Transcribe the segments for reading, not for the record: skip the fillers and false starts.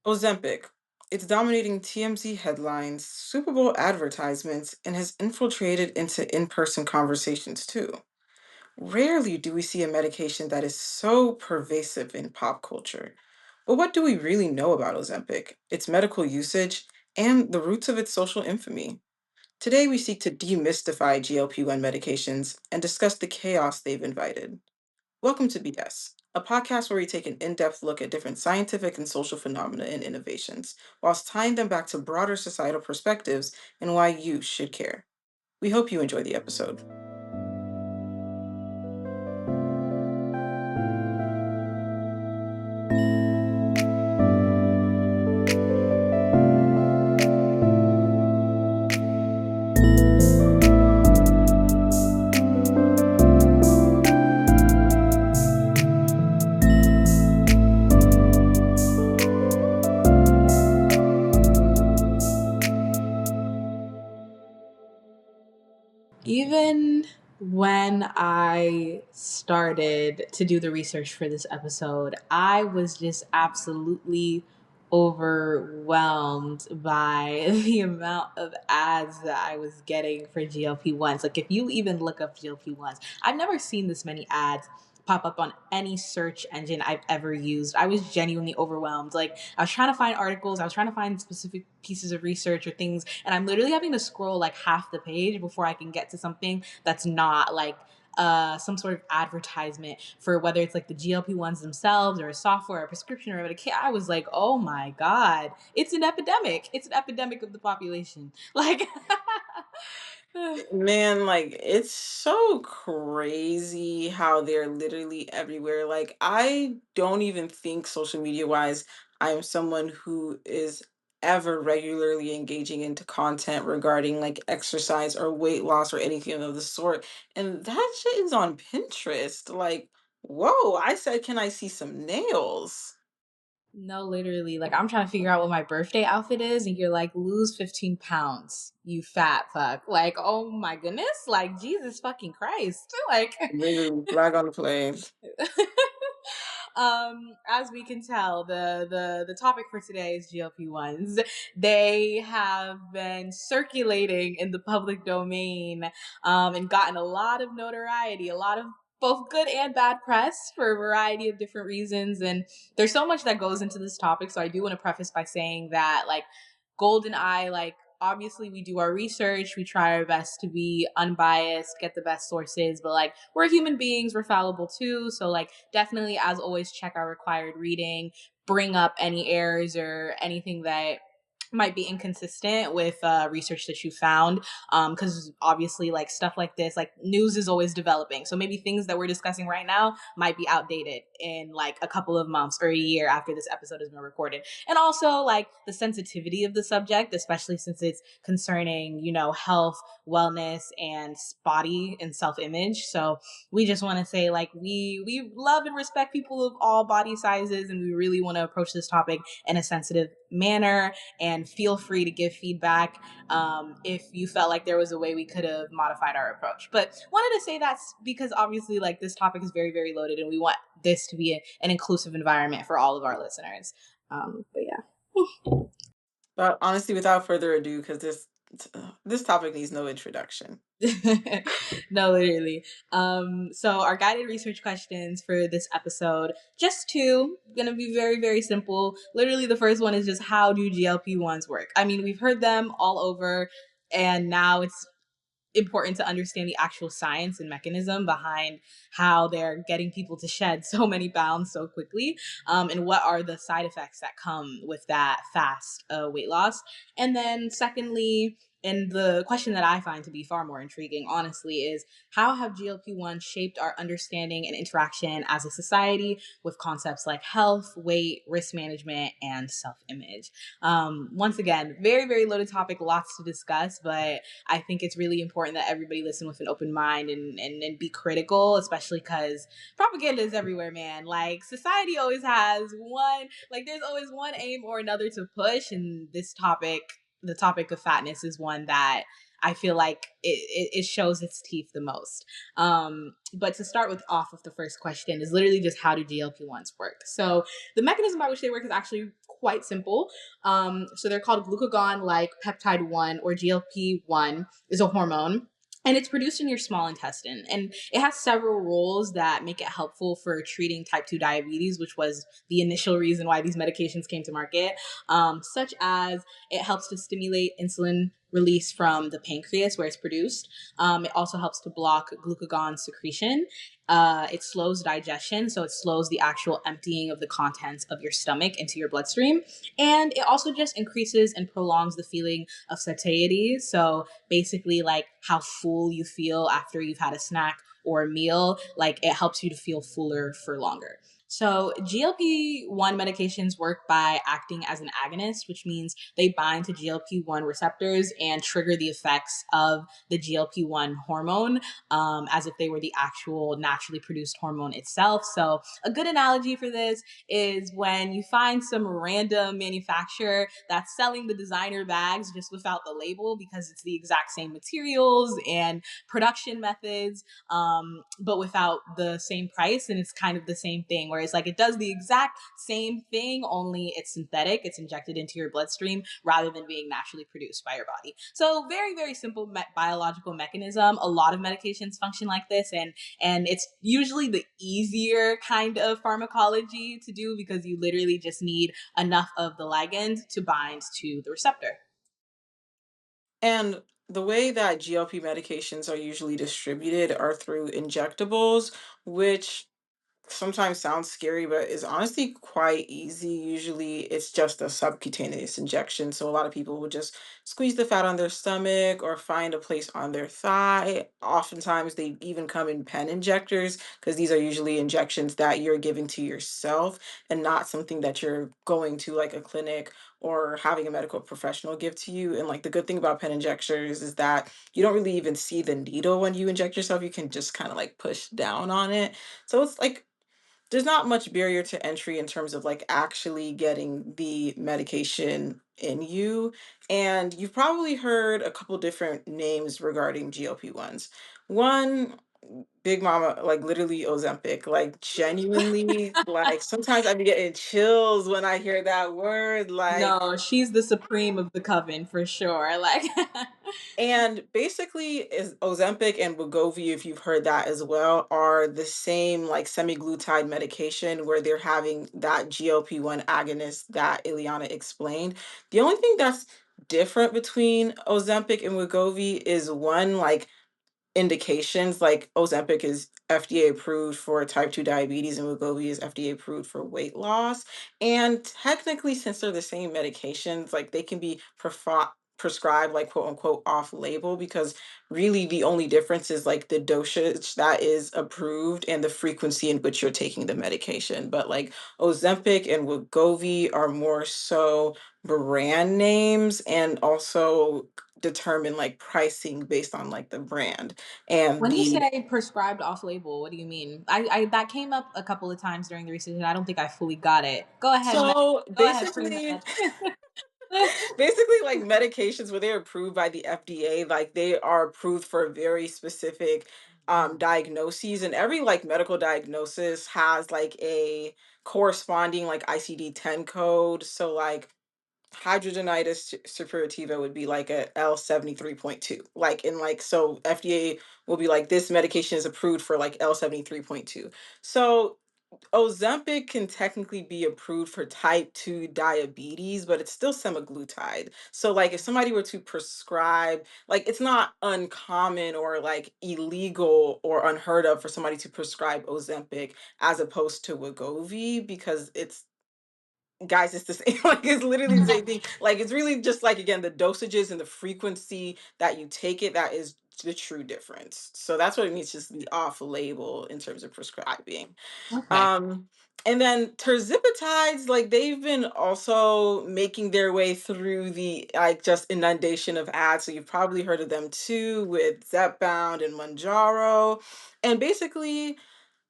Ozempic. It's dominating TMZ headlines, Super Bowl advertisements, and has infiltrated into in person conversations too. Rarely do we see a medication that is so pervasive in pop culture. But what do we really know about Ozempic, its medical usage, and the roots of its social infamy? Today, we seek to demystify GLP-1 medications and discuss the chaos they've invited. Welcome to BS, a podcast where we take an in depth look at different scientific and social phenomena and innovations, whilst tying them back to broader societal perspectives and why you should care. We hope you enjoy the episode. Even when I started to do the research for this episode, I was just absolutely overwhelmed by the amount of ads that I was getting for GLP-1s. Like, if you even look up GLP-1s, I've never seen this many ads pop up on any search engine I've ever used. I was genuinely overwhelmed. Like, I was trying to find articles, I was trying to find specific pieces of research or things, and I'm literally having to scroll like half the page before I can get to something that's not like some sort of advertisement for whether it's like the GLP-1s themselves or a software or a prescription or whatever. I was like, oh my God, it's an epidemic. It's an epidemic of the population. Like, Man, like it's so crazy how they're literally everywhere. Like I don't even think social media wise, I am someone who is ever regularly engaging into content regarding like exercise or weight loss or anything of the sort. And that shit is on Pinterest. Like, whoa, I said, can I see some nails? no, literally, like I'm trying to figure out what my birthday outfit is, and you're like, lose 15 pounds, you fat fuck. Like, oh my goodness, like Jesus fucking Christ. Like, Literally flag on the plane. as we can tell, the topic for today is GLP-1s. They have been circulating in the public domain, and gotten a lot of notoriety, a lot of both good and bad press for a variety of different reasons. And there's so much that goes into this topic. So I do want to preface by saying that, like, Golden Eye, like, obviously we do our research, we try our best to be unbiased, get the best sources, but like we're human beings, we're fallible too. So like definitely, as always, check our required reading, bring up any errors or anything that might be inconsistent with research that you found, because obviously like stuff like this, like news is always developing, so maybe things that we're discussing right now might be outdated in like a couple of months or a year after this episode has been recorded. And also like the sensitivity of the subject, especially since it's concerning, you know, health, wellness, and body and self-image. So we just want to say, like, we love and respect people of all body sizes, and we really want to approach this topic in a sensitive manner, and feel free to give feedback if you felt like there was a way we could have modified our approach. But wanted to say that because obviously like this topic is very, very loaded, and we want this to be an inclusive environment for all of our listeners. But yeah. But honestly, without further ado, because this topic needs no introduction. No, literally. So our guided research questions for this episode, just two, gonna be very, very simple. Literally, the first one is just, how do GLP-1s work? I mean, we've heard them all over, and now it's important to understand the actual science and mechanism behind how they're getting people to shed so many pounds so quickly, and what are the side effects that come with that fast weight loss. And then secondly, and the question that I find to be far more intriguing, honestly, is how have GLP-1 shaped our understanding and interaction as a society with concepts like health, weight, risk management, and self-image. Once again, very, very loaded topic, lots to discuss, but I think it's really important that everybody listen with an open mind, and be critical, especially because propaganda is everywhere, man. Like, society always has one, like, there's always one aim or another to push, and this topic the topic of fatness is one that I feel like it shows its teeth the most. But to start with, off of the first question, is literally just how do GLP-1s work? So the mechanism by which they work is actually quite simple. So they're called glucagon like peptide 1, or GLP-1 is a hormone, and it's produced in your small intestine, and it has several roles that make it helpful for treating type 2 diabetes, which was the initial reason why these medications came to market, such as it helps to stimulate insulin release from the pancreas where it's produced. It also helps to block glucagon secretion. It slows digestion, so it slows the actual emptying of the contents of your stomach into your bloodstream. And it also just increases and prolongs the feeling of satiety. So basically, like how full you feel after you've had a snack or a meal, like it helps you to feel fuller for longer. So, GLP-1 medications work by acting as an agonist, which means they bind to GLP-1 receptors and trigger the effects of the GLP-1 hormone, as if they were the actual naturally produced hormone itself. So, a good analogy for this is when you find some random manufacturer that's selling the designer bags just without the label because it's the exact same materials and production methods, but without the same price. And it's kind of the same thing, where it's like it does the exact same thing, only it's synthetic, it's injected into your bloodstream rather than being naturally produced by your body. So very, very simple biological mechanism. A lot of medications function like this, and it's usually the easier kind of pharmacology to do because you literally just need enough of the ligand to bind to the receptor. And the way that GLP medications are usually distributed are through injectables, which sometimes sounds scary, but is honestly quite easy. Usually, it's just a subcutaneous injection. So, a lot of people will just squeeze the fat on their stomach or find a place on their thigh. Oftentimes, they even come in pen injectors because these are usually injections that you're giving to yourself and not something that you're going to like a clinic or having a medical professional give to you. And like the good thing about pen injectors is that you don't really even see the needle when you inject yourself. You can just kind of like push down on it. So it's like there's not much barrier to entry in terms of like actually getting the medication in you. And you've probably heard a couple different names regarding GLP-1s. One, Big Mama, like literally Ozempic, like genuinely, like sometimes I be getting chills when I hear that word. Like, No, she's the supreme of the coven for sure. Like, and basically, is Ozempic and Wegovy, if you've heard that as well, are the same like semiglutide medication where they're having that GLP-1 agonist that Ileana explained. The only thing that's different between Ozempic and Wegovy is one, like indications, like Ozempic is FDA approved for type 2 diabetes and Wegovy is FDA approved for weight loss. And technically, since they're the same medications, like they can be prescribed like quote unquote off label, because really the only difference is like the dosage that is approved and the frequency in which you're taking the medication. But like Ozempic and Wegovy are more so brand names and also determine like pricing based on like the brand and when you the say prescribed off label, what do you mean? I that came up a couple of times during the research, and I don't think I fully got it. Go ahead, so go ahead, pre basically med. basically like medications where they're approved by the FDA, like they are approved for very specific diagnoses, and every like medical diagnosis has like a corresponding like ICD-10 code. So like hydrogenitis suppurativa would be like a L73.2. Like in like so FDA will be like this medication is approved for like L73.2. So Ozempic can technically be approved for type 2 diabetes, but it's still semaglutide. So like if somebody were to prescribe, like it's not uncommon or like illegal or unheard of for somebody to prescribe Ozempic as opposed to Wegovy, because it's, guys, it's the same. Like it's literally the same thing. Like it's really just like again the dosages and the frequency that you take it that is the true difference. So that's what it means, just the off label in terms of prescribing. Okay. Um, and then terzipidides, like they've been also making their way through the like just inundation of ads. So you've probably heard of them too with Zepbound and Manjaro. And basically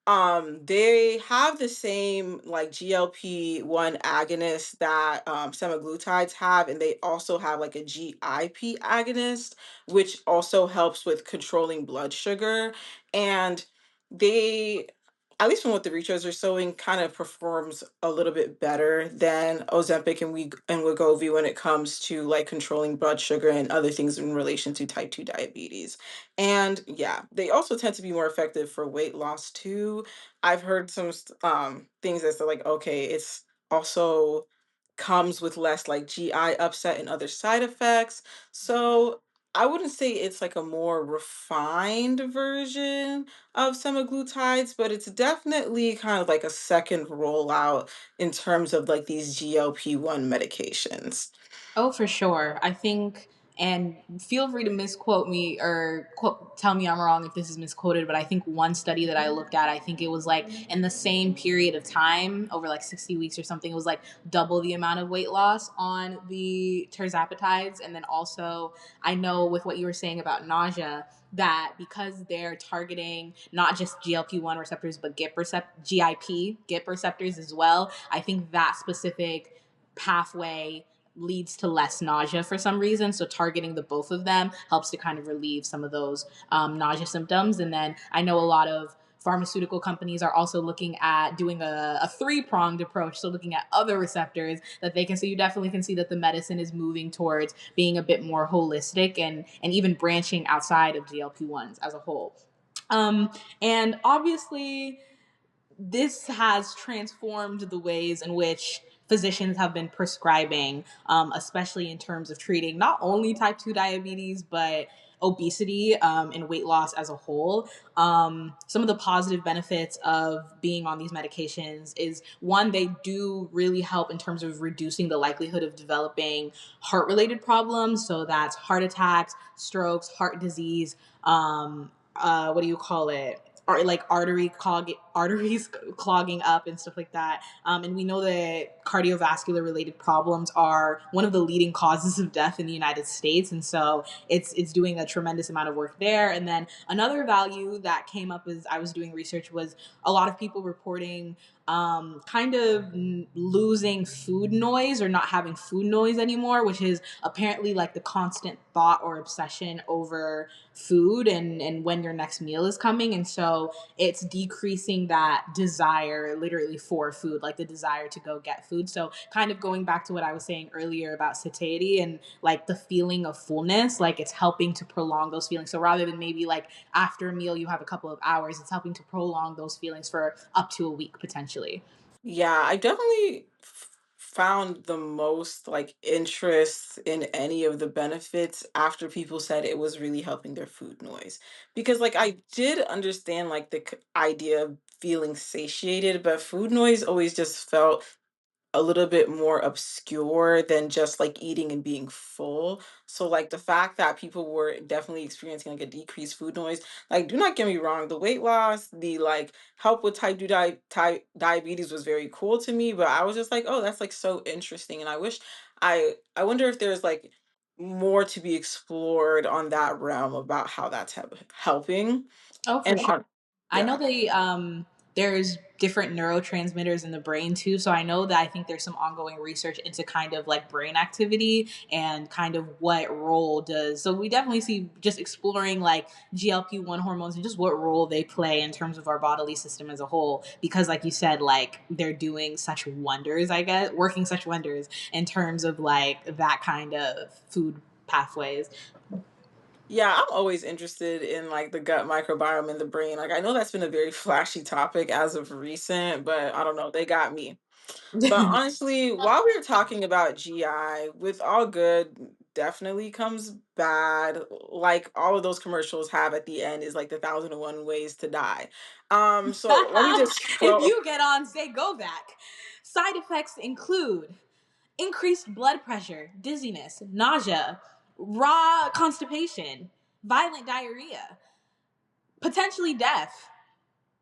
They have the same like GLP-1 agonist that semaglutides have, and they also have like a GIP agonist, which also helps with controlling blood sugar. And they, at least from what the researchers are showing, kind of performs a little bit better than Ozempic and Wegovy when it comes to like controlling blood sugar and other things in relation to type 2 diabetes. And yeah, they also tend to be more effective for weight loss too. I've heard some things that say like, okay, it's also comes with less like GI upset and other side effects. So I wouldn't say it's like a more refined version of semaglutides, but it's definitely kind of like a second rollout in terms of like these GLP-1 medications. Oh, for sure. I think, and feel free to misquote me or tell me I'm wrong if this is misquoted, but I think one study that I looked at, I think it was like in the same period of time, over like 60 weeks or something, it was like double the amount of weight loss on the terzapatides. And then also, I know with what you were saying about nausea, that because they're targeting not just GLP-1 receptors, but GIP receptors as well, I think that specific pathway leads to less nausea for some reason. So targeting the both of them helps to kind of relieve some of those nausea symptoms. And then I know a lot of pharmaceutical companies are also looking at doing a three-pronged approach, so looking at other receptors that they can, so you definitely can see that the medicine is moving towards being a bit more holistic and even branching outside of GLP-1s as a whole. And obviously this has transformed the ways in which physicians have been prescribing, especially in terms of treating not only type 2 diabetes, but obesity and weight loss as a whole. Some of the positive benefits of being on these medications is one, they do really help in terms of reducing the likelihood of developing heart related problems. So that's heart attacks, strokes, heart disease, what do you call it? Like arteries clogging up and stuff like that. And we know that cardiovascular related problems are one of the leading causes of death in the United States, and so it's doing a tremendous amount of work there. And then another value that came up as I was doing research was a lot of people reporting kind of losing food noise or not having food noise anymore, which is apparently like the constant thought or obsession over food and when your next meal is coming. And so it's decreasing that desire literally for food, like the desire to go get food. So kind of going back to what I was saying earlier about satiety and like the feeling of fullness, like it's helping to prolong those feelings. So rather than maybe like after a meal you have a couple of hours, it's helping to prolong those feelings for up to a week potentially. Yeah, I definitely found the most like interest in any of the benefits after people said it was really helping their food noise. Because like I did understand like the idea of feeling satiated, but food noise always just felt a little bit more obscure than just like eating and being full. So like the fact that people were definitely experiencing like a decreased food noise, like do not get me wrong, the weight loss, the like help with type diabetes was very cool to me, but I was just like, oh, that's like so interesting. And I wish I wonder if there's like more to be explored on that realm about how that's helping. Oh, for And sure. I know yeah. there's different neurotransmitters in the brain too. So I know that I think there's some ongoing research into kind of like brain activity and kind of what role does. So we definitely see just exploring like GLP-1 hormones and just what role they play in terms of our bodily system as a whole. Because like you said, like they're doing such wonders, I guess, working such wonders in terms of like that kind of food pathways. Yeah, I'm always interested in like the gut microbiome in the brain. Like I know that's been a very flashy topic as of recent, but I don't know, they got me. But honestly, while we were talking about GI, with all good definitely comes bad. Like all of those commercials have at the end is like the 1,001 ways to die. So let me just If scroll. you get on, say go back. Side effects include increased blood pressure, dizziness, nausea, raw constipation, violent diarrhea, potentially death,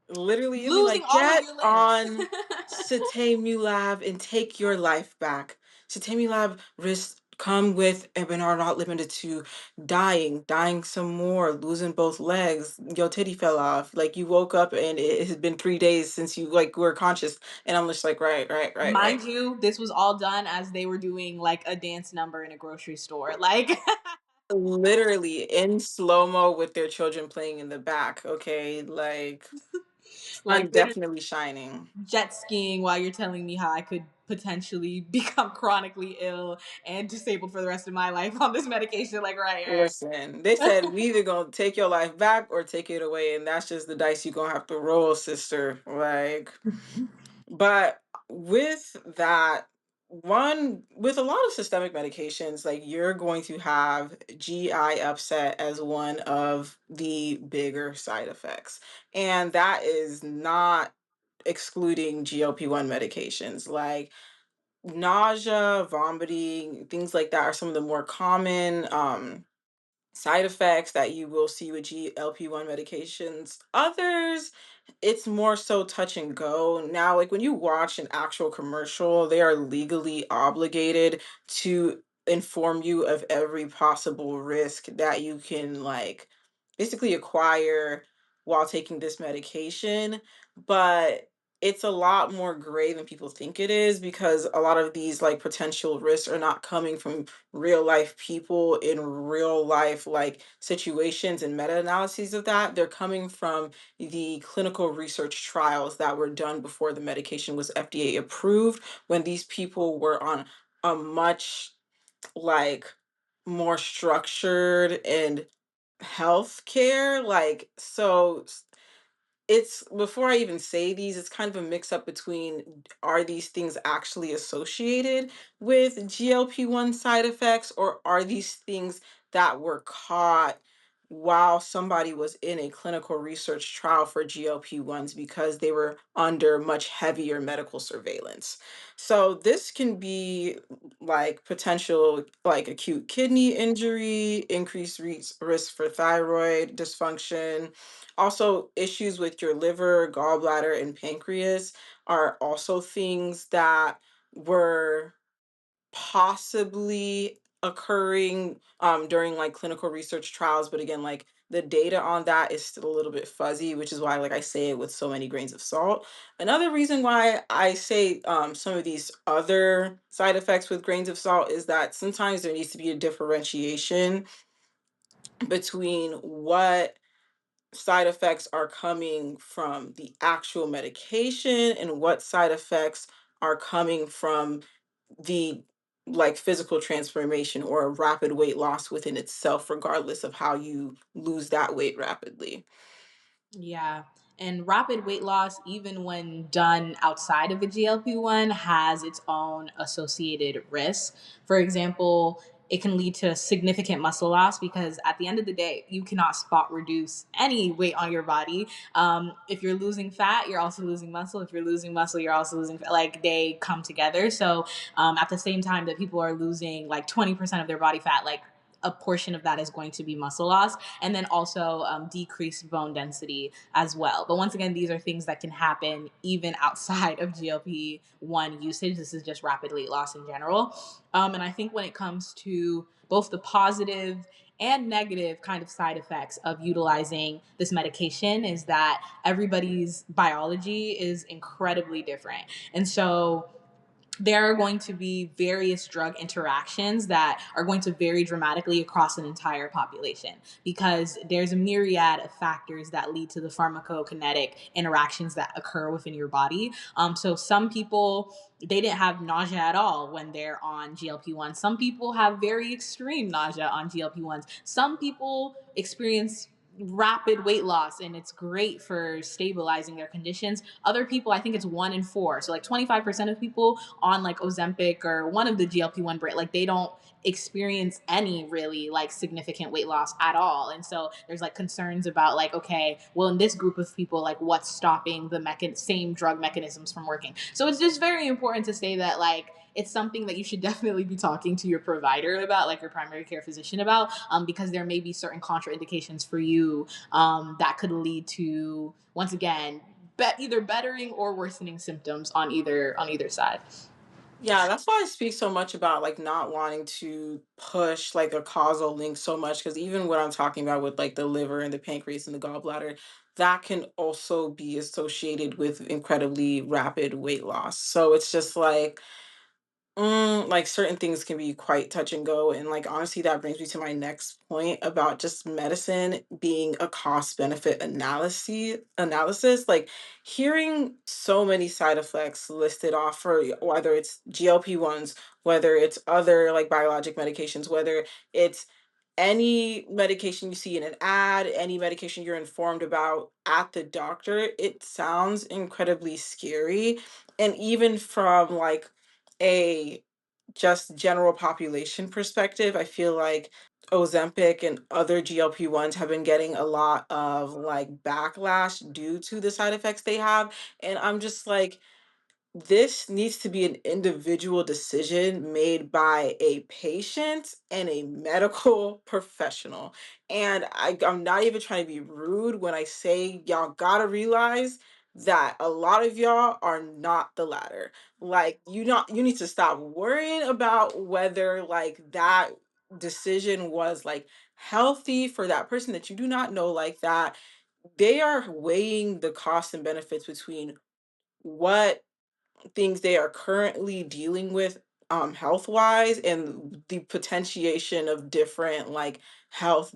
Literally, you'll be losing like, all of get your limbs. on Satemulab and take your life back. Satemulab risks come with and are not limited to dying some more, losing both legs, your titty fell off, like you woke up and it has been 3 days since you like were conscious, and I'm just like, right. Mind you, this was all done as they were doing like a dance number in a grocery store. Like Literally in slow-mo with their children playing in the back, okay? Like, like sun literally definitely shining. jet skiing while you're telling me how I could potentially become chronically ill and disabled for the rest of my life on this medication. Like, right, Listen, they right. said we either gonna take your life back or take it away, and that's just the dice you gonna have to roll, sister. Like, but with that, one with a lot of systemic medications, like you're going to have GI upset as one of the bigger side effects. And that is not excluding GLP-1 medications. Like nausea, vomiting, things like that are some of the more common side effects that you will see with GLP-1 medications. Others, it's more so touch and go. Now, like when you watch an actual commercial, they are legally obligated to inform you of every possible risk that you can like basically acquire while taking this medication. But it's a lot more gray than people think it is, because a lot of these like potential risks are not coming from real life people in real life like situations and meta-analyses of that. They're coming from the clinical research trials that were done before the medication was FDA approved, when these people were on a much like more structured and health care, like it's before I even say these, it's kind of a mix up between, are these things actually associated with GLP-1 side effects, or are these things that were caught while somebody was in a clinical research trial for GLP-1s because they were under much heavier medical surveillance. So this can be like potential like acute kidney injury, increased risk for thyroid dysfunction. Also, issues with your liver, gallbladder, and pancreas are also things that were possibly occurring during like clinical research trials. But again, like the data on that is still a little bit fuzzy, which is why like I say it with so many grains of salt. Another reason why I say some of these other side effects with grains of salt is that sometimes there needs to be a differentiation between what side effects are coming from the actual medication and what side effects are coming from the like physical transformation or a rapid weight loss within itself, regardless of how you lose that weight rapidly. Yeah. And rapid weight loss, even when done outside of a GLP-1, has its own associated risks. For example, it can lead to significant muscle loss because at the end of the day, you cannot spot reduce any weight on your body. If you're losing fat, you're also losing muscle. If you're losing muscle, you're also losing fat. Like they come together. So at the same time that people are losing like 20% of their body fat, like a portion of that is going to be muscle loss, and then also decreased bone density as well. But once again, these are things that can happen even outside of GLP-1 usage. This is just rapid weight loss in general. And I think when it comes to both the positive and negative kind of side effects of utilizing this medication is that everybody's biology is incredibly different. And so there are going to be various drug interactions that are going to vary dramatically across an entire population because there's a myriad of factors that lead to the pharmacokinetic interactions that occur within your body. So some people, they didn't have nausea at all when they're on GLP-1. Some people have very extreme nausea on GLP-1s. Some people experience rapid weight loss and it's great for stabilizing their conditions. Other people, I think it's 1 in 4. So like 25% of people on like Ozempic or one of the GLP-1 brand, like they don't experience any really like significant weight loss at all. And so there's like concerns about like, okay, well in this group of people, like what's stopping the same drug mechanisms from working? So it's just very important to say that like it's something that you should definitely be talking to your provider about, like your primary care physician about, because there may be certain contraindications for you that could lead to, once again, either bettering or worsening symptoms on either side. Yeah, that's why I speak so much about like not wanting to push like a causal link so much, because even what I'm talking about with like the liver and the pancreas and the gallbladder, that can also be associated with incredibly rapid weight loss. So it's just like certain things can be quite touch and go. And like honestly, that brings me to my next point about just medicine being a cost benefit analysis. Like hearing so many side effects listed off for whether it's GLP-1s, whether it's other like biologic medications, whether it's any medication you see in an ad, any medication you're informed about at the doctor, it sounds incredibly scary. And even from like a just general population perspective, I feel like Ozempic and other GLP-1s have been getting a lot of like backlash due to the side effects they have. And I'm just like, this needs to be an individual decision made by a patient and a medical professional. And I'm not even trying to be rude when I say y'all gotta realize that a lot of y'all are not the latter. Like you need to stop worrying about whether like that decision was like healthy for that person that you do not know like that. They are weighing the costs and benefits between what things they are currently dealing with health wise and the potentiation of different like health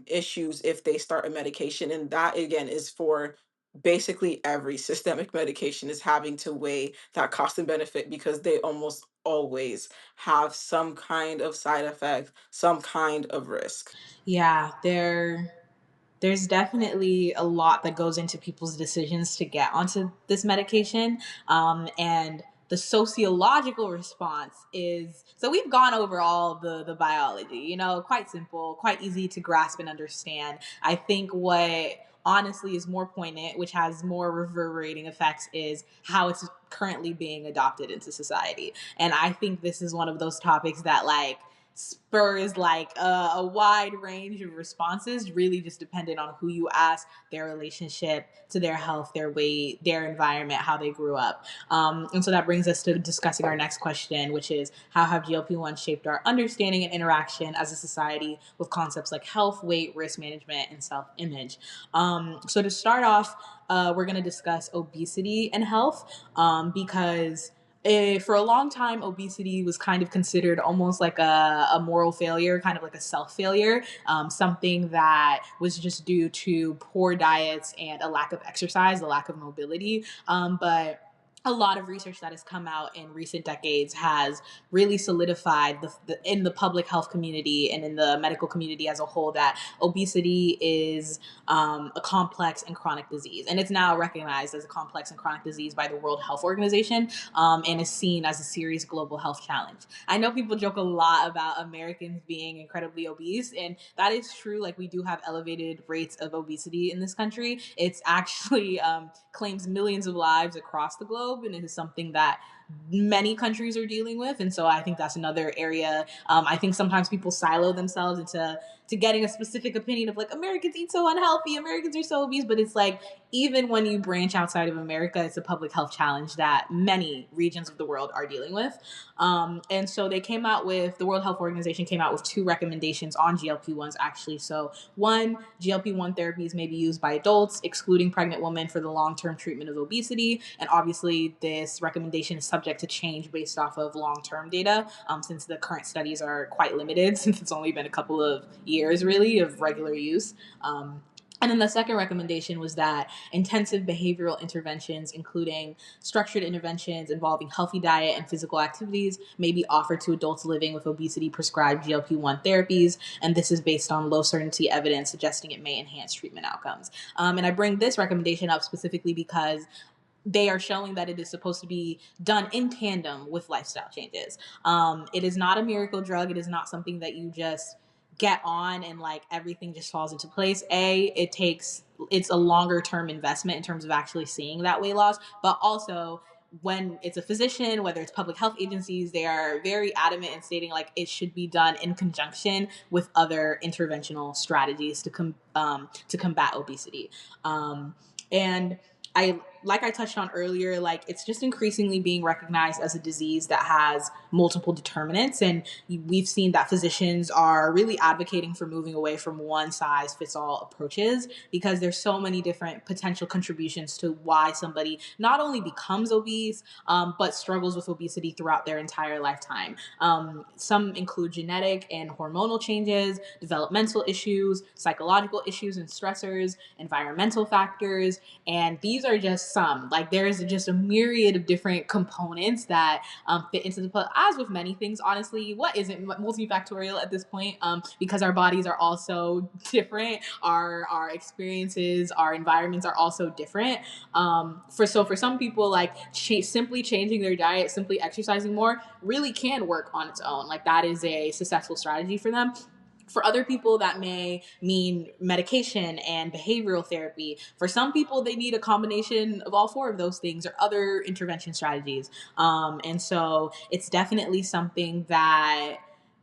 issues if they start a medication, and that again is for basically every systemic medication is having to weigh that cost and benefit because they almost always have some kind of side effect, some kind of risk. Yeah, there's definitely a lot that goes into people's decisions to get onto this medication. And the sociological response is, so we've gone over all the biology, quite simple, quite easy to grasp and understand. I think what honestly is more poignant, which has more reverberating effects, is how it's currently being adopted into society. And I think this is one of those topics that like spurs like a wide range of responses, really just dependent on who you ask, their relationship to their health, their weight, their environment, how they grew up. And so that brings us to discussing our next question, which is, how have GLP-1 shaped our understanding and interaction as a society with concepts like health, weight, risk management, and self-image? So to start off, we're going to discuss obesity and health, because for a long time, obesity was kind of considered almost like a moral failure, kind of like a self failure, something that was just due to poor diets and a lack of exercise, a lack of mobility. But a lot of research that has come out in recent decades has really solidified in the public health community and in the medical community as a whole that obesity is a complex and chronic disease. And it's now recognized as a complex and chronic disease by the World Health Organization, and is seen as a serious global health challenge. I know people joke a lot about Americans being incredibly obese, and that is true. Like, we do have elevated rates of obesity in this country. It's actually claims millions of lives across the globe, and it is something that many countries are dealing with. And so I think that's another area. I think sometimes people silo themselves into getting a specific opinion of like, Americans eat so unhealthy, Americans are so obese. But it's like, even when you branch outside of America, it's a public health challenge that many regions of the world are dealing with. And so the World Health Organization came out with two recommendations on GLP-1s, actually. So one, GLP-1 therapies may be used by adults, excluding pregnant women, for the long-term treatment of obesity. And obviously, this recommendation is subject to change based off of long-term data, since the current studies are quite limited, since it's only been a couple of years, really, of regular use. And then the second recommendation was that intensive behavioral interventions, including structured interventions involving healthy diet and physical activities, may be offered to adults living with obesity prescribed GLP-1 therapies. And this is based on low certainty evidence suggesting it may enhance treatment outcomes. And I bring this recommendation up specifically because they are showing that it is supposed to be done in tandem with lifestyle changes. It is not a miracle drug. It is not something that you just get on and like everything just falls into place. It's a longer term investment in terms of actually seeing that weight loss, but also when it's a physician, whether it's public health agencies, they are very adamant in stating like it should be done in conjunction with other interventional strategies to combat obesity. And I like I touched on earlier, like it's just increasingly being recognized as a disease that has multiple determinants. And we've seen that physicians are really advocating for moving away from one size fits all approaches, because there's so many different potential contributions to why somebody not only becomes obese, but struggles with obesity throughout their entire lifetime. Some include genetic and hormonal changes, developmental issues, psychological issues and stressors, environmental factors, and these are just some. Like there's just a myriad of different components that fit into the. As with many things, honestly, what isn't multifactorial at this point? Because our bodies are also different. Our experiences, our environments are also different. For some people, like simply changing their diet, simply exercising more, really can work on its own. Like that is a successful strategy for them. For other people, that may mean medication and behavioral therapy. For some people, they need a combination of all four of those things or other intervention strategies. And so it's definitely something that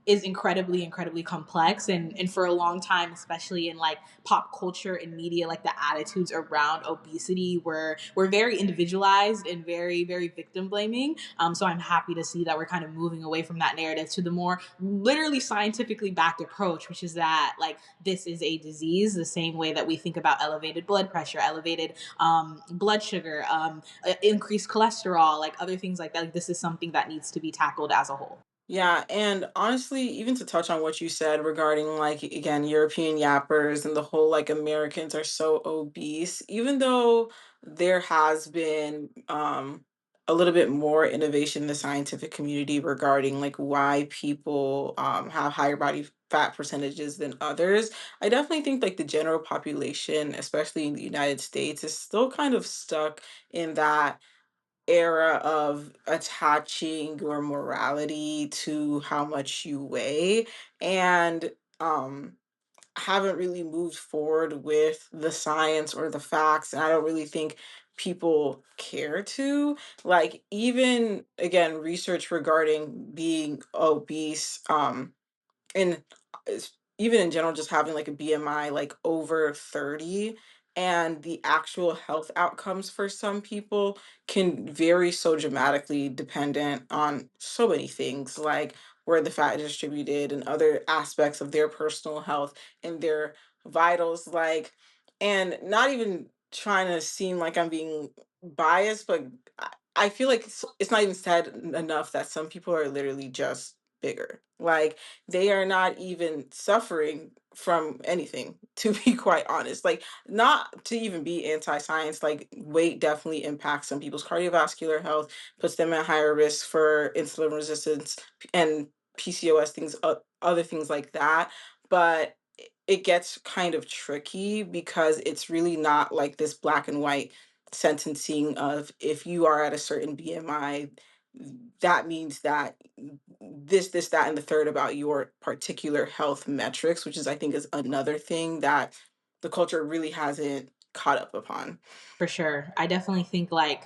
is incredibly, incredibly complex. And for a long time, especially in like pop culture and media, like the attitudes around obesity were very individualized and very, very victim blaming. So I'm happy to see that we're kind of moving away from that narrative to the more literally scientifically backed approach, which is that like this is a disease the same way that we think about elevated blood pressure, elevated blood sugar, increased cholesterol, like other things like that. Like, this is something that needs to be tackled as a whole. Yeah, and honestly, even to touch on what you said regarding like again European yappers and the whole like Americans are so obese, even though there has been a little bit more innovation in the scientific community regarding like why people have higher body fat percentages than others, I definitely think like the general population, especially in the United States, is still kind of stuck in that era of attaching your morality to how much you weigh and haven't really moved forward with the science or the facts, and I don't really think people care to, like, even again research regarding being obese, and even in general just having like a BMI like over 30, and the actual health outcomes for some people can vary so dramatically dependent on so many things like where the fat is distributed and other aspects of their personal health and their vitals, like, and not even trying to seem like I'm being biased, but I feel like it's not even said enough that some people are literally just bigger, like they are not even suffering from anything, to be quite honest. Like, not to even be anti-science, like weight definitely impacts some people's cardiovascular health, puts them at higher risk for insulin resistance and PCOS things, other things like that. But it gets kind of tricky because it's really not like this black and white sentencing of if you are at a certain BMI, that means that this, that, and the third about your particular health metrics, which is, I think, is another thing that the culture really hasn't caught up upon. For sure. I definitely think like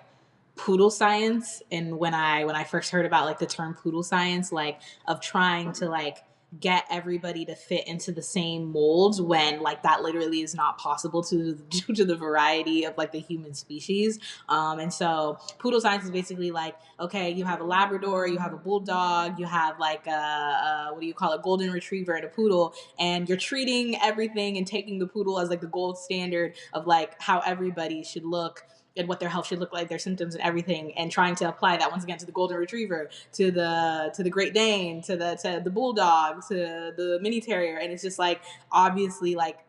poodle science, and when I first heard about like the term poodle science, like of trying to like get everybody to fit into the same molds when like that literally is not possible to due to the variety of like the human species. And so poodle science is basically like, okay, you have a Labrador, you have a bulldog, you have like a what do you call it, golden retriever and a poodle, and you're treating everything and taking the poodle as like the gold standard of like how everybody should look and what their health should look like, their symptoms and everything, and trying to apply that once again to the golden retriever, to the Great Dane, to the bulldog, to the mini terrier, and it's just like obviously like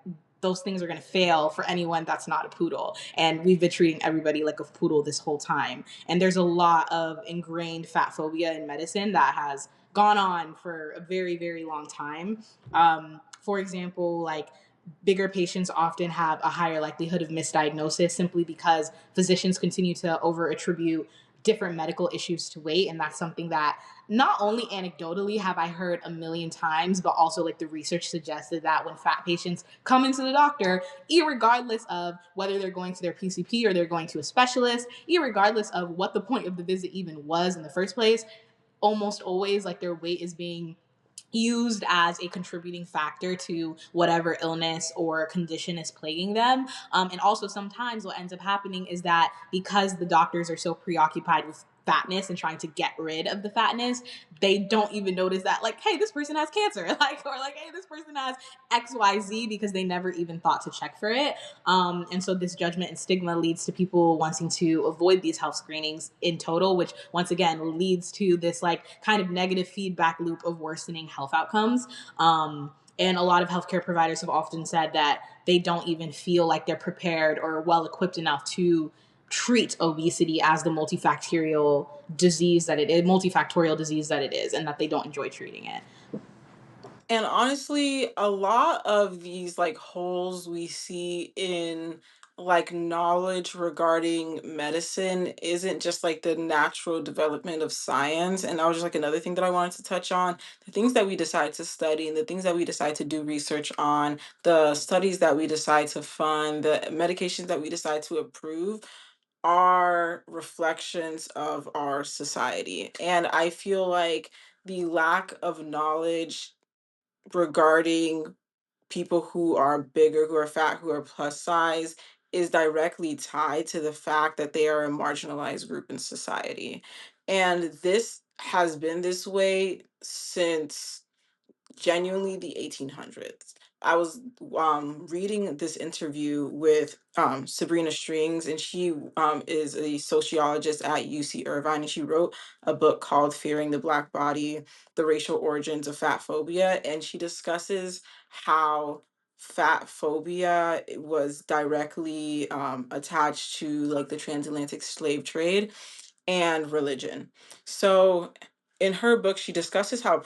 those things are going to fail for anyone that's not a poodle. And we've been treating everybody like a poodle this whole time. And there's a lot of ingrained fat phobia in medicine that has gone on for a very, very long time. For example, like bigger patients often have a higher likelihood of misdiagnosis simply because physicians continue to over attribute different medical issues to weight. And that's something that not only anecdotally have I heard a million times, but also like the research suggested that when fat patients come into the doctor, irregardless of whether they're going to their PCP or they're going to a specialist, irregardless of what the point of the visit even was in the first place, almost always like their weight is being used as a contributing factor to whatever illness or condition is plaguing them. And also, sometimes what ends up happening is that because the doctors are so preoccupied with fatness and trying to get rid of the fatness, they don't even notice that, like, hey, this person has cancer, like, or like, hey, this person has XYZ, because they never even thought to check for it. And so this judgment and stigma leads to people wanting to avoid these health screenings in total, which once again leads to this like kind of negative feedback loop of worsening health outcomes. And a lot of healthcare providers have often said that they don't even feel like they're prepared or well equipped enough to treat obesity as the multifactorial disease that it is, and that they don't enjoy treating it. And honestly, a lot of these like holes we see in like knowledge regarding medicine isn't just like the natural development of science. And that was just like another thing that I wanted to touch on. The things that we decide to study and the things that we decide to do research on, the studies that we decide to fund, the medications that we decide to approve are reflections of our society. And I feel like the lack of knowledge regarding people who are bigger, who are fat, who are plus size is directly tied to the fact that they are a marginalized group in society. And this has been this way since genuinely the 1800s. I was reading this interview with Sabrina Strings, and she is a sociologist at UC Irvine, and she wrote a book called Fearing the Black Body: The Racial Origins of Fat Phobia. And she discusses how fat phobia was directly attached to like the transatlantic slave trade and religion. So, in her book, she discusses how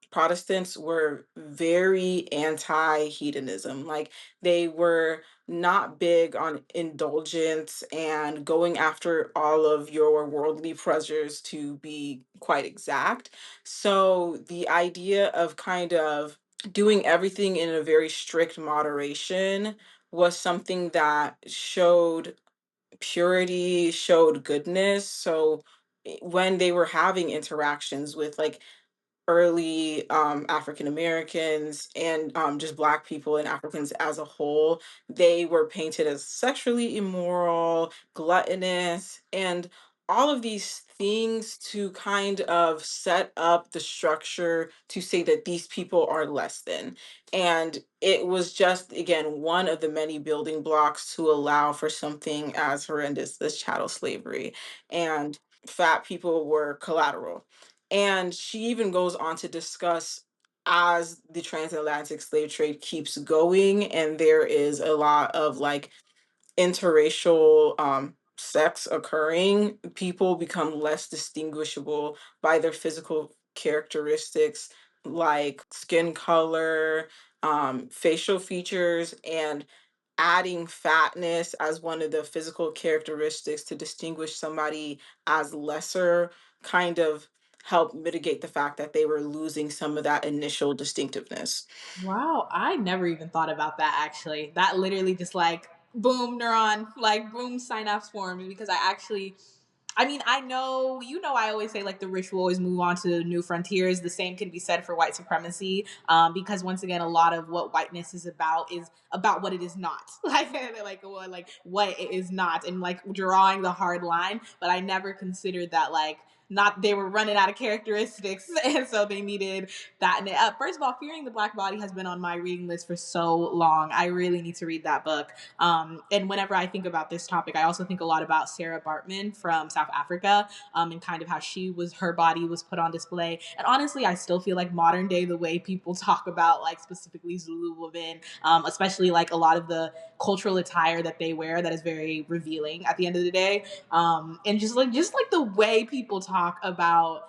Protestants were very anti hedonism. Like, they were not big on indulgence and going after all of your worldly pleasures, to be quite exact. So, the idea of kind of doing everything in a very strict moderation was something that showed purity, showed goodness. So when they were having interactions with like early African Americans and just Black people and Africans as a whole, they were painted as sexually immoral, gluttonous, and all of these things to kind of set up the structure to say that these people are less than. And it was just, again, one of the many building blocks to allow for something as horrendous as chattel slavery. And fat people were collateral. And she even goes on to discuss, as the transatlantic slave trade keeps going and there is a lot of like interracial sex occurring, people become less distinguishable by their physical characteristics like skin color, facial features, and adding fatness as one of the physical characteristics to distinguish somebody as lesser kind of help mitigate the fact that they were losing some of that initial distinctiveness. Wow, I never even thought about that actually. That literally just like boom neuron, like boom synapse formed, because I mean, I know, I always say like the rich will always move on to new frontiers. The same can be said for white supremacy, because once again, a lot of what whiteness is about what it is not, like what it is not, and like drawing the hard line. But I never considered that like not they were running out of characteristics, and so they needed that. And first of all, Fearing the Black Body has been on my reading list for so long. I really need to read that book. And whenever I think about this topic, I also think a lot about Sarah Bartman from South Africa, and kind of how her body was put on display. And honestly, I still feel like modern day, the way people talk about like specifically Zulu women, especially like a lot of the cultural attire that they wear, that is very revealing at the end of the day. And just like the way people talk about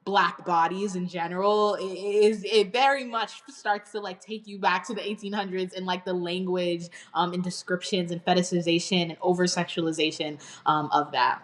black bodies in general it very much starts to like take you back to the 1800s, and like the language, and descriptions and fetishization and over sexualization, of that.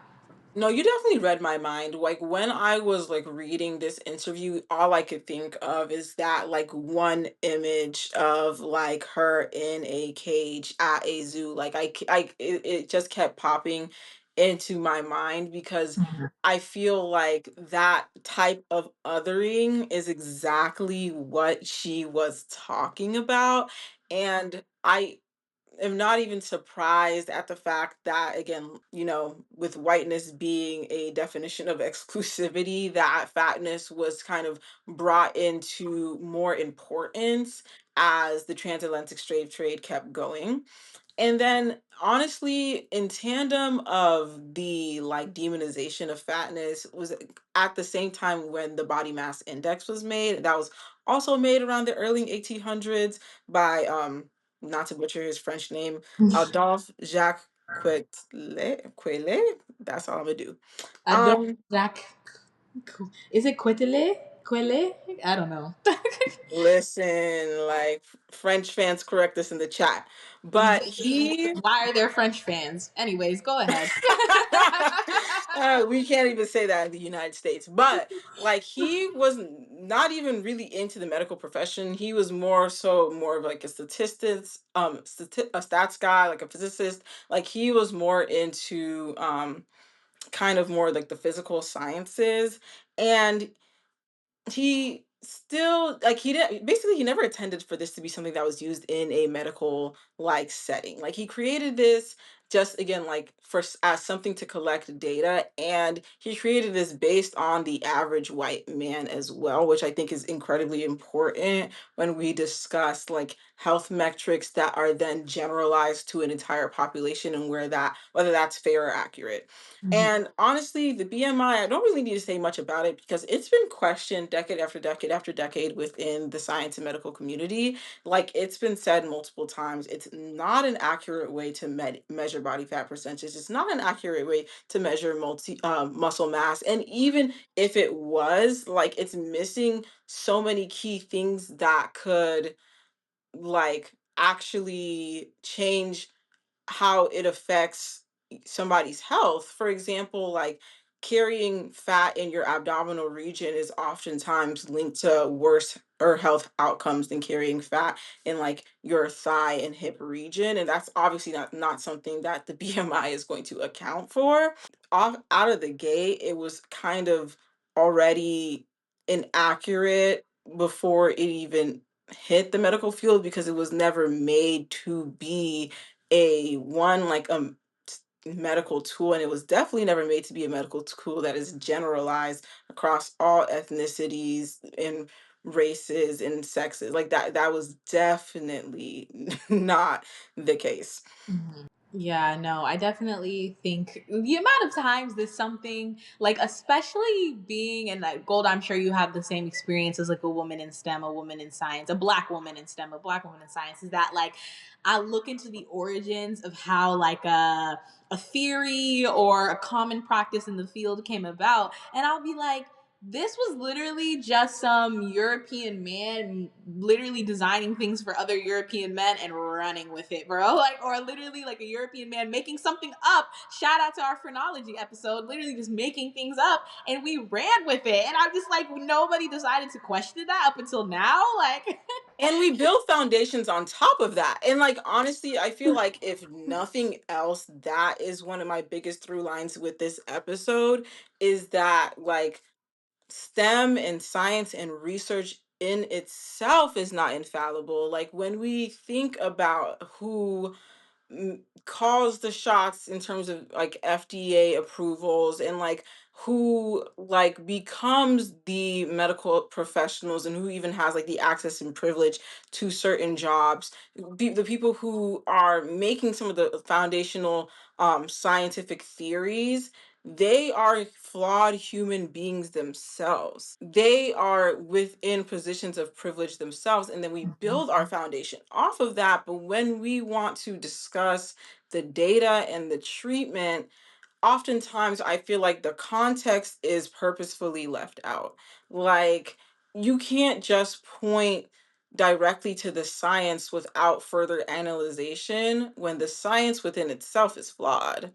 No, you definitely read my mind. Like when I was like reading this interview, all I could think of is that like one image of like her in a cage at a zoo. Like it just kept popping into my mind because Mhm. I feel like that type of othering is exactly what she was talking about. And I am not even surprised at the fact that, again, with whiteness being a definition of exclusivity, that fatness was kind of brought into more importance as the transatlantic slave trade kept going. And then honestly, in tandem of the like demonization of fatness was at the same time when the body mass index was made. That was also made around the early 1800s by not to butcher his French name, Adolphe Jacques Quetelet. That's all I'm gonna do. Adore Um Jack. Is it Quetele? Quele? I don't know. Listen, like French fans correct us in the chat. But he Why are there French fans? Anyways, go ahead. we can't even say that in the United States. But like he was not even really into the medical profession. He was more of like a a stats guy, like a physicist. Like he was more into kind of more like the physical sciences. And he still like he didn't basically he never intended for this to be something that was used in a medical like setting. Like he created this just again like as something to collect data, and he created this based on the average white man as well, which I think is incredibly important when we discuss like health metrics that are then generalized to an entire population, and where that whether that's fair or accurate. Mhm, And honestly, the BMI, I don't really need to say much about it because it's been questioned decade after decade after decade within the science and medical community. Like it's been said multiple times, it's not an accurate way to measure body fat percentage. It's not an accurate way to measure muscle mass. And even if it was, like it's missing so many key things that could like actually change how it affects somebody's health. For example, like carrying fat in your abdominal region is oftentimes linked to worse or health outcomes than carrying fat in like your thigh and hip region. And that's obviously not something that the BMI is going to account for. Off out of the gate, it was kind of already inaccurate before it even hit the medical field because it was never made to be a one like medical tool, and it was definitely never made to be a medical tool that is generalized across all ethnicities and races and sexes. Like that was definitely not the case. mhm. Yeah, no, I definitely think the amount of times there's something like, especially being in that gold, I'm sure you have the same experience as like a woman in STEM, a woman in science, a black woman in STEM, a black woman in science, is that like I look into the origins of how like a theory or a common practice in the field came about, and I'll be like, this was literally just some European man literally designing things for other European men and running with it, bro. Like, or literally like a European man making something up. Shout out to our phrenology episode, literally just making things up, and we ran with it. And I'm just like, nobody decided to question that up until now. Like, And we build foundations on top of that. And like honestly, I feel like if nothing else, that is one of my biggest through lines with this episode is that like STEM and science and research in itself is not infallible. Like when we think about who calls the shots in terms of like FDA approvals and like who like becomes the medical professionals and who even has like the access and privilege to certain jobs, the people who are making some of the foundational scientific theories, they are flawed human beings themselves. They are within positions of privilege themselves. And then we build our foundation off of that. But when we want to discuss the data and the treatment, oftentimes I feel like the context is purposefully left out. Like, you can't just point directly to the science without further analyzation when the science within itself is flawed.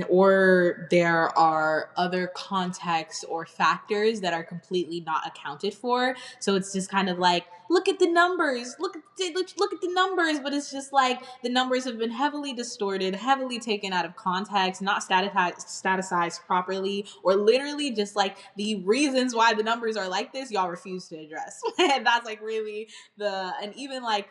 or there are other contexts or factors that are completely not accounted for. So it's just kind of like, look at the numbers, look at the numbers, but it's just like the numbers have been heavily distorted, heavily taken out of context, not statusized properly, or literally just like the reasons why the numbers are like this, y'all refuse to address. And that's like really and even like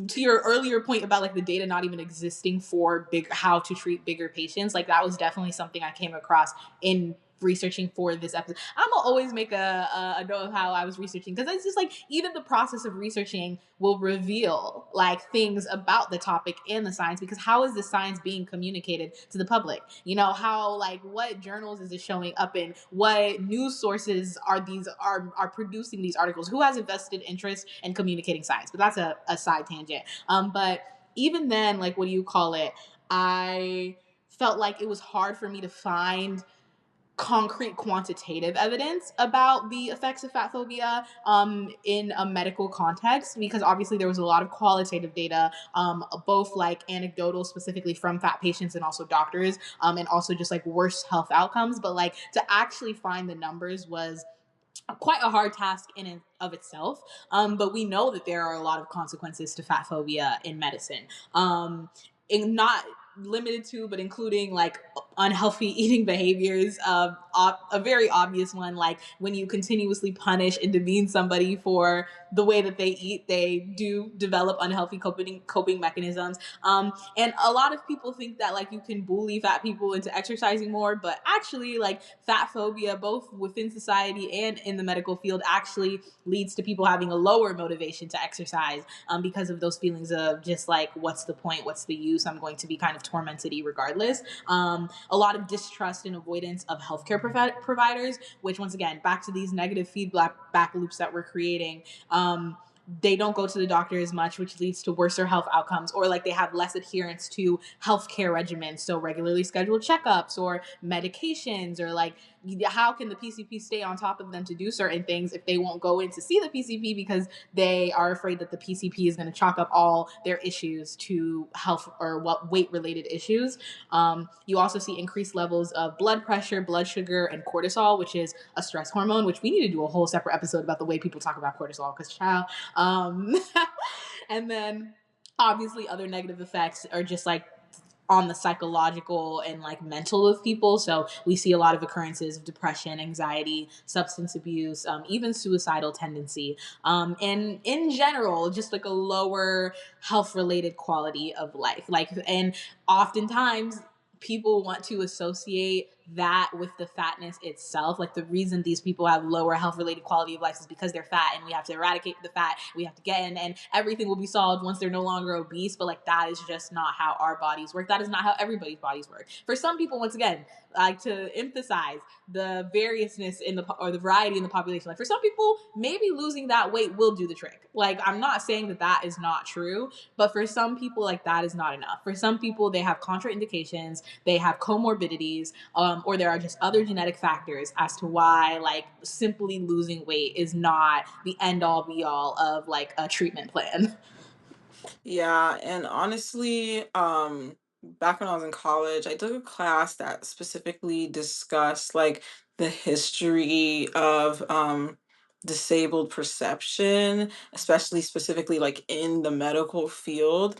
to your earlier point about like the data not even existing for big how to treat bigger patients, like that was definitely something I came across in researching for this episode. I'm gonna always make a note of how I was researching, because it's just like even the process of researching will reveal like things about the topic and the science, because how is the science being communicated to the public? You know, how like what journals is it showing up in, what news sources are producing these articles, who has a vested interest in communicating science? But that's a side tangent. But even then, like, what do you call it, I felt like it was hard for me to find concrete quantitative evidence about the effects of fat phobia in a medical context, because obviously there was a lot of qualitative data, both like anecdotal specifically from fat patients and also doctors, and also just like worse health outcomes. But like to actually find the numbers was quite a hard task in and of itself. But we know that there are a lot of consequences to fat phobia in medicine. Not limited to, but including like unhealthy eating behaviors. A very obvious one, like when you continuously punish and demean somebody for the way that they eat, they do develop unhealthy coping mechanisms. And a lot of people think that like you can bully fat people into exercising more, but actually, like fat phobia, both within society and in the medical field, actually leads to people having a lower motivation to exercise, because of those feelings of just like, what's the point? What's the use? I'm going to be kind of tormented regardless. A lot of distrust and avoidance of healthcare providers, which once again, back to these negative feedback back loops that we're creating. They don't go to the doctor as much, which leads to worse health outcomes, or like they have less adherence to healthcare regimens, so regularly scheduled checkups or medications, or like how can the PCP stay on top of them to do certain things if they won't go in to see the PCP because they are afraid that the PCP is going to chalk up all their issues to health or what weight related issues. You also see increased levels of blood pressure, blood sugar, and cortisol, which is a stress hormone, which we need to do a whole separate episode about the way people talk about cortisol, because child. Um, and then obviously other negative effects are just like on the psychological and like mental of people. So we see a lot of occurrences of depression, anxiety, substance abuse, even suicidal tendency, and in general, just like a lower health related quality of life. Like, and oftentimes people want to associate that with the fatness itself. Like the reason these people have lower health related quality of life is because they're fat, and we have to eradicate the fat, we have to get in, and everything will be solved once they're no longer obese. But like that is just not how our bodies work. That is not how everybody's bodies work. For some people, once again, like to emphasize the variousness in or the variety in the population, like for some people maybe losing that weight will do the trick. Like I'm not saying that that is not true, but for some people, like that is not enough. For some people, they have contraindications, they have comorbidities, or there are just other genetic factors as to why like simply losing weight is not the end all be all of like a treatment plan. Yeah, and honestly, back when I was in college, I took a class that specifically discussed like the history of disabled perception, especially specifically like in the medical field.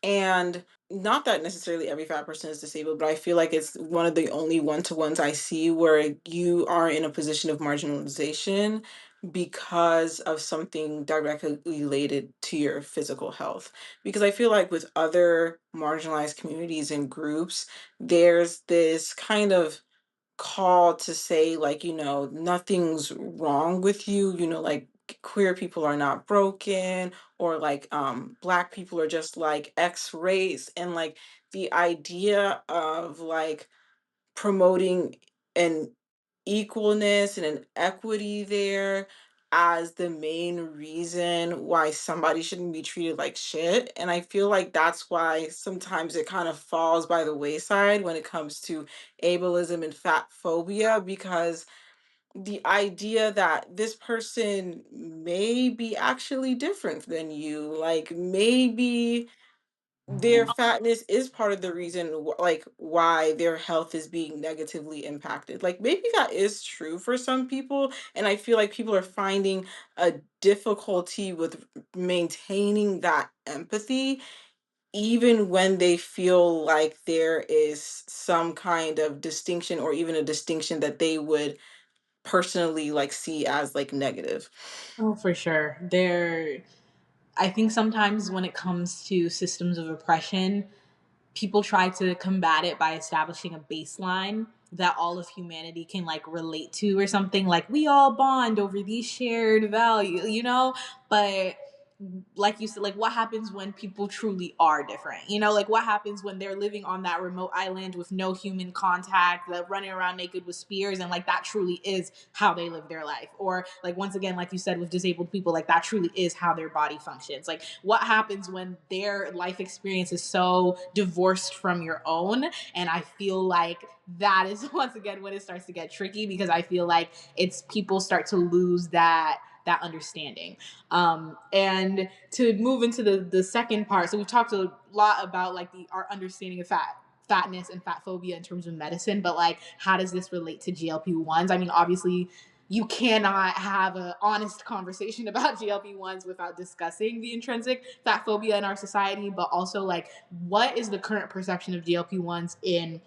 And not that necessarily every fat person is disabled, but I feel like it's one of the only one-to-ones I see where you are in a position of marginalization because of something directly related to your physical health. Because I feel like with other marginalized communities and groups, there's this kind of call to say, like, nothing's wrong with you, like queer people are not broken, or like black people are just like X race. And like the idea of like promoting an equalness and an equity there as the main reason why somebody shouldn't be treated like shit. And I feel like that's why sometimes it kind of falls by the wayside when it comes to ableism and fat phobia, because the idea that this person may be actually different than you, like maybe their fatness is part of the reason like why their health is being negatively impacted. Like maybe that is true for some people, and I feel like people are finding a difficulty with maintaining that empathy even when they feel like there is some kind of distinction, or even a distinction that they would personally like see as like negative. Oh, for sure. I think sometimes when it comes to systems of oppression, people try to combat it by establishing a baseline that all of humanity can like relate to, or something like we all bond over these shared values, but like you said, like what happens when people truly are different, like what happens when they're living on that remote island with no human contact, that running around naked with spears, and like that truly is how they live their life, or like once again, like you said, with disabled people, like that truly is how their body functions. Like what happens when their life experience is so divorced from your own? And I feel like that is once again when it starts to get tricky, because I feel like it's people start to lose that understanding. And to move into the second part, so we've talked a lot about like our understanding of fatness and fat phobia in terms of medicine, but like how does this relate to GLP-1s? I mean, obviously you cannot have an honest conversation about GLP-1s without discussing the intrinsic fat phobia in our society, but also like what is the current perception of GLP-1s in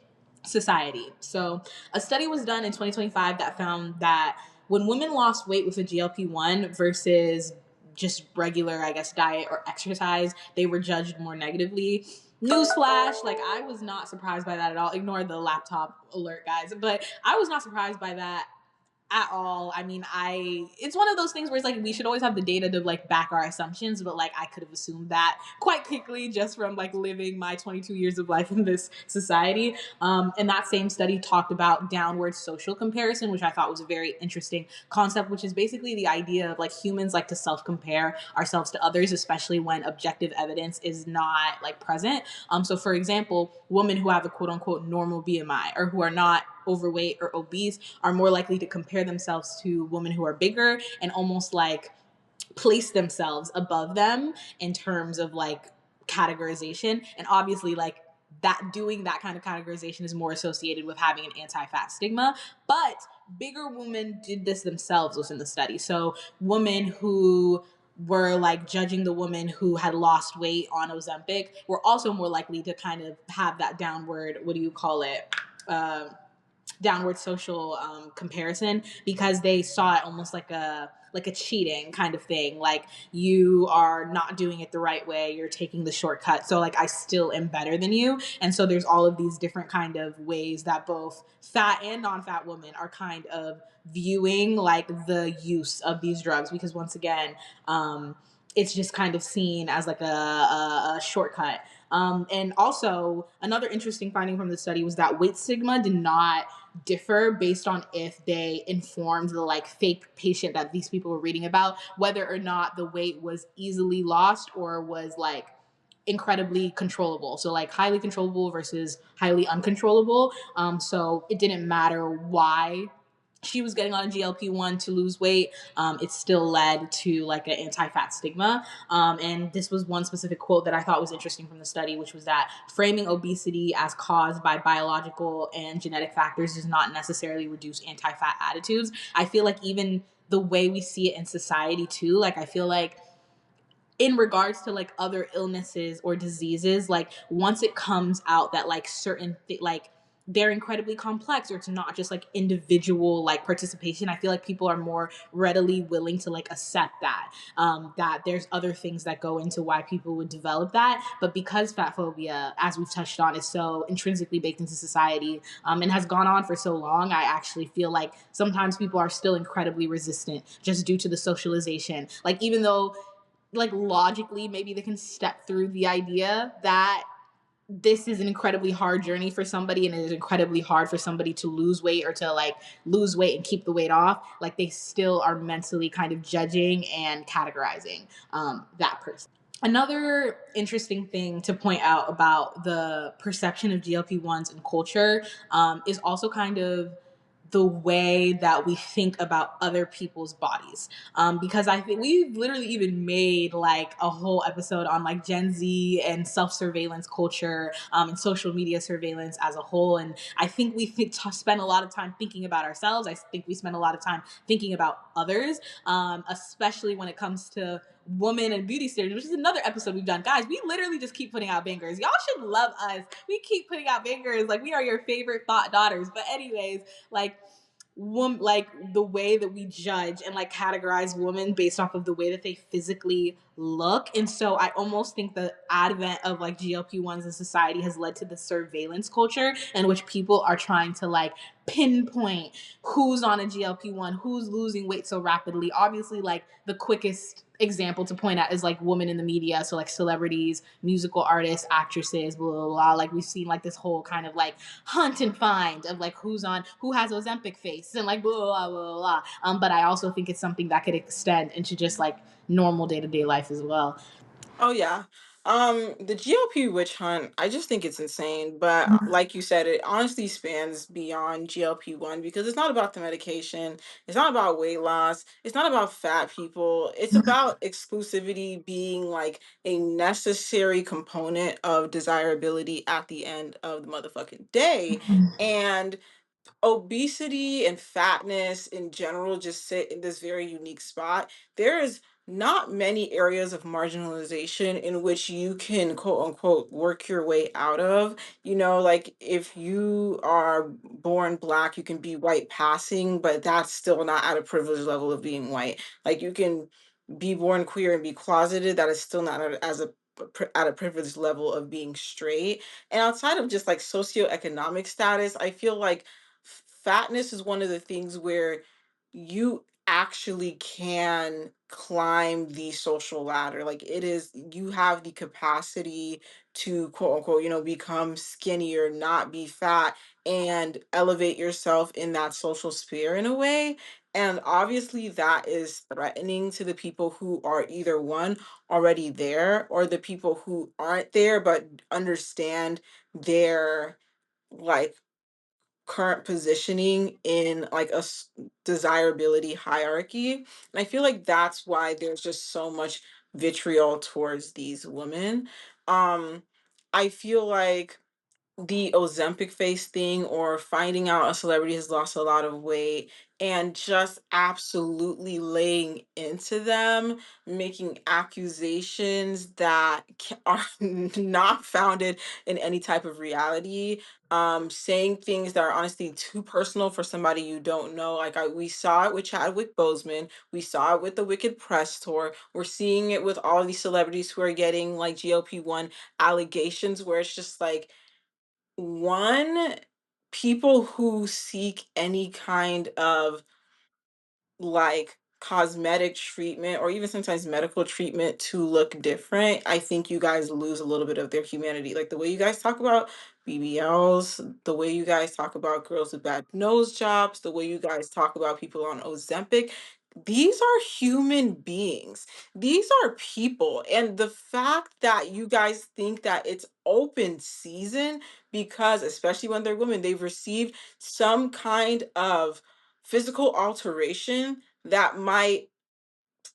society. So a study was done in 2025 that found that when women lost weight with a GLP-1 versus just regular, I guess, diet or exercise, they were judged more negatively. Newsflash, like I was not surprised by that at all. Ignore the laptop alert, guys. But I was not surprised by that at all. I mean, it's one of those things where it's like we should always have the data to like back our assumptions, but like I could have assumed that quite quickly just from like living my 22 years of life in this society. And that same study talked about downward social comparison, which I thought was a very interesting concept, which is basically the idea of like humans like to self-compare ourselves to others, especially when objective evidence is not like present. So for example, women who have a quote unquote normal BMI or who are not overweight or obese are more likely to compare themselves to women who are bigger and almost like place themselves above them in terms of like categorization. And obviously like that doing that kind of categorization is more associated with having an anti-fat stigma, but bigger women did this themselves within the study. So women who were like judging the woman who had lost weight on Ozempic were also more likely to kind of have that downward, what do you call it? Downward social comparison, because they saw it almost like a cheating kind of thing, like you are not doing it the right way, you're taking the shortcut, so like I still am better than you. And so there's all of these different kind of ways that both fat and non-fat women are kind of viewing like the use of these drugs, because once again, it's just kind of seen as like a shortcut. And also, another interesting finding from the study was that weight stigma did not differ based on if they informed the like fake patient that these people were reading about whether or not the weight was easily lost or was like incredibly controllable. So like highly controllable versus highly uncontrollable. So it didn't matter why she was getting on a GLP-1 to lose weight, it still led to like an anti-fat stigma. And this was one specific quote that I thought was interesting from the study, which was that framing obesity as caused by biological and genetic factors does not necessarily reduce anti-fat attitudes. I feel like even the way we see it in society too, like I feel like in regards to like other illnesses or diseases, like once it comes out that like like they're incredibly complex or it's not just like individual like participation, I feel like people are more readily willing to like accept that that there's other things that go into why people would develop that. But because fat phobia, as we've touched on, is so intrinsically baked into society, and has gone on for so long, I actually feel like sometimes people are still incredibly resistant just due to the socialization. Like even though like logically maybe they can step through the idea that this is an incredibly hard journey for somebody and it is incredibly hard for somebody to lose weight or to like lose weight and keep the weight off, like they still are mentally kind of judging and categorizing that person. Another interesting thing to point out about the perception of GLP-1s in culture is also kind of the way that we think about other people's bodies. Because I think we've literally even made like a whole episode on like Gen Z and self surveillance culture, and social media surveillance as a whole. And I think we spend a lot of time thinking about ourselves. I think we spend a lot of time thinking about others, especially when it comes to woman and beauty standards, which is another episode we've done. Guys, we literally just keep putting out bangers. Y'all should love us. We keep putting out bangers. Like, we are your favorite thought daughters. But anyways, like, like the way that we judge and like categorize women based off of the way that they physically look. And so I almost think the advent of like GLP-1s in society has led to the surveillance culture in which people are trying to like pinpoint who's on a GLP-1, who's losing weight so rapidly. Obviously, like the quickest example to point at is like women in the media, so like celebrities, musical artists, actresses, blah blah blah. Like we've seen like this whole kind of like hunt and find of like who has Ozempic face and like blah blah blah blah. But I also think it's something that could extend into just like normal day to day life as well. Oh yeah. The GLP witch hunt, I just think it's insane. But like you said, it honestly spans beyond GLP-1 because it's not about the medication, it's not about weight loss, it's not about fat people. It's about exclusivity being like a necessary component of desirability at the end of the motherfucking day. And obesity and fatness in general just sit in this very unique spot. There is not many areas of marginalization in which you can quote unquote work your way out of. You know, like if you are born black, you can be white passing, but that's still not at a privileged level of being white. Like you can be born queer and be closeted, that is still not at a privileged level of being straight. And outside of just like socioeconomic status, I feel like fatness is one of the things where you actually can climb the social ladder. Like it is, you have the capacity to quote unquote, become skinnier, not be fat, and elevate yourself in that social sphere in a way. And obviously, that is threatening to the people who are either one already there or the people who aren't there but understand their like current positioning in like desirability hierarchy. And I feel like that's why there's just so much vitriol towards these women. um I feel like the Ozempic face thing or finding out a celebrity has lost a lot of weight and just absolutely laying into them, making accusations that are not founded in any type of reality, saying things that are honestly too personal for somebody you don't know. We saw it with Chadwick Boseman, we saw it with the Wicked Press tour, we're seeing it with all these celebrities who are getting like GLP-1 allegations where it's just like, one, people who seek any kind of like cosmetic treatment or even sometimes medical treatment to look different, I think you guys lose a little bit of their humanity. Like the way you guys talk about BBLs, the way you guys talk about girls with bad nose jobs, the way you guys talk about people on Ozempic. These are human beings. These are people. And the fact that you guys think that it's open season because, especially when they're women, they've received some kind of physical alteration that might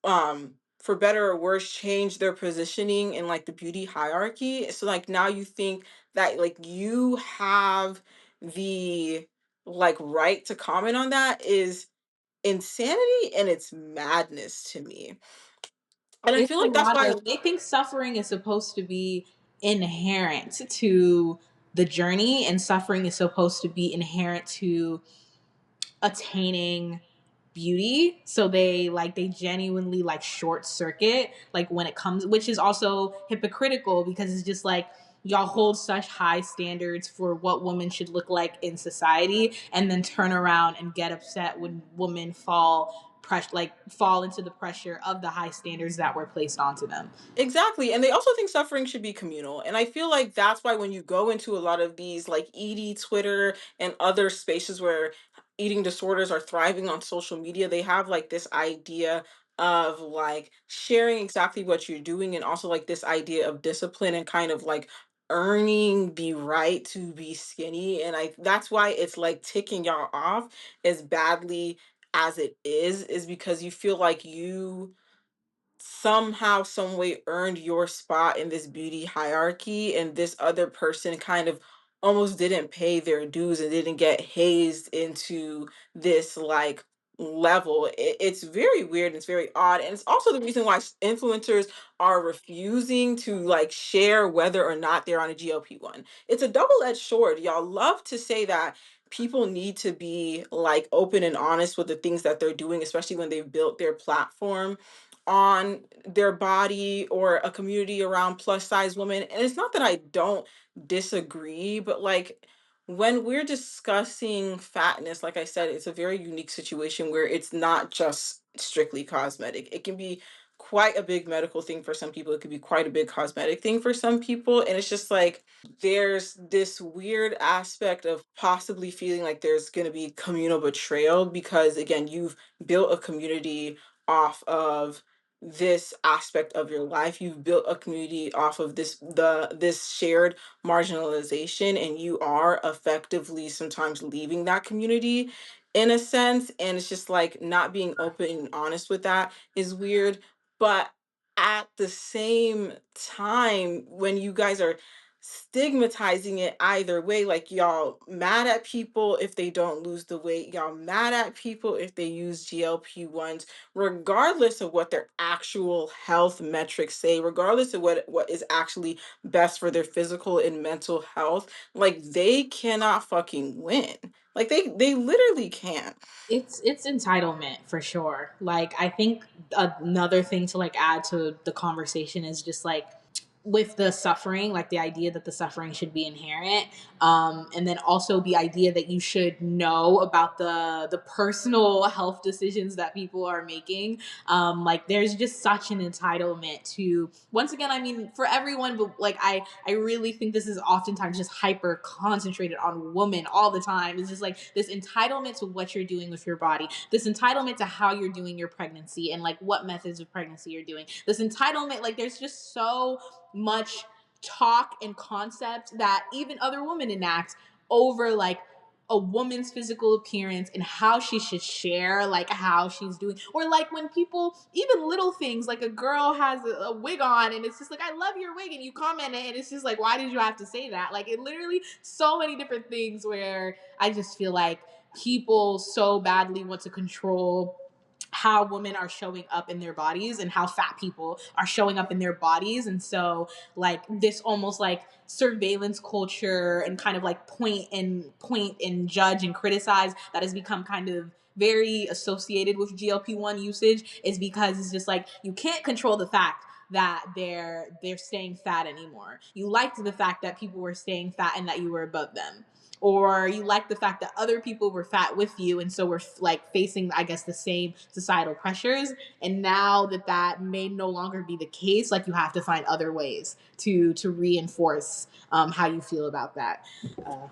for better or worse change their positioning in like the beauty hierarchy. So like now you think that like you have the like right to comment on that is insanity, and it's madness to me. And I It's feel a like that's lot why. of, they think suffering is supposed to be inherent to the journey, and suffering is supposed to be inherent to attaining beauty. So they genuinely like short circuit like when it comes, which is also hypocritical because it's just like y'all hold such high standards for what women should look like in society and then turn around and get upset when women fall into the pressure of the high standards that were placed onto them. Exactly. And they also think suffering should be communal. And I feel like that's why when you go into a lot of these like ED Twitter and other spaces where eating disorders are thriving on social media, they have like this idea of like sharing exactly what you're doing and also like this idea of discipline and kind of like earning the right to be skinny, and I that's why it's like ticking y'all off as badly as it is because you feel like you somehow some way earned your spot in this beauty hierarchy, and this other person kind of almost didn't pay their dues and didn't get hazed into this like level. It's very weird and it's very odd, and it's also the reason why influencers are refusing to like share whether or not they're on a GLP-1. It's a double-edged sword. Y'all love to say that people need to be like open and honest with the things that they're doing, especially when they've built their platform on their body or a community around plus size women. And it's not that I don't disagree, but like when we're discussing fatness, like I said, it's a very unique situation where it's not just strictly cosmetic. It can be quite a big medical thing for some people. It could be quite a big cosmetic thing for some people. And it's just like there's this weird aspect of possibly feeling like there's going to be communal betrayal because, again, you've built a community off of this aspect of your life. You've built a community off of this shared marginalization, and you are effectively sometimes leaving that community in a sense, and it's just like not being open and honest with that is weird. But at the same time, when you guys are stigmatizing it either way, like y'all mad at people if they don't lose the weight, y'all mad at people if they use GLP-1s, regardless of what their actual health metrics say, regardless of what is actually best for their physical and mental health, like they cannot fucking win. Like they literally can't. It's entitlement for sure. Like I think another thing to like add to the conversation is just like with the suffering, like the idea that the suffering should be inherent, and then also the idea that you should know about the personal health decisions that people are making. Like there's just such an entitlement to, once again, I mean for everyone, but like I really think this is oftentimes just hyper concentrated on women all the time. It's just like this entitlement to what you're doing with your body, this entitlement to how you're doing your pregnancy and like what methods of pregnancy you're doing, this entitlement, like there's just so much talk and concept that even other women enact over like a woman's physical appearance and how she should share like how she's doing, or like when people, even little things like a girl has a wig on and it's just like, I love your wig, and you comment it and it's just like, why did you have to say that? Like it literally so many different things where I just feel like people so badly want to control how women are showing up in their bodies and how fat people are showing up in their bodies. And so like this almost like surveillance culture and kind of like point and judge and criticize that has become kind of very associated with GLP-1 usage is because it's just like you can't control the fact that they're staying fat anymore. You liked the fact that people were staying fat and that you were above them, or you like the fact that other people were fat with you and so we're like facing, I guess, the same societal pressures. And now that that may no longer be the case, like you have to find other ways to reinforce how you feel about that.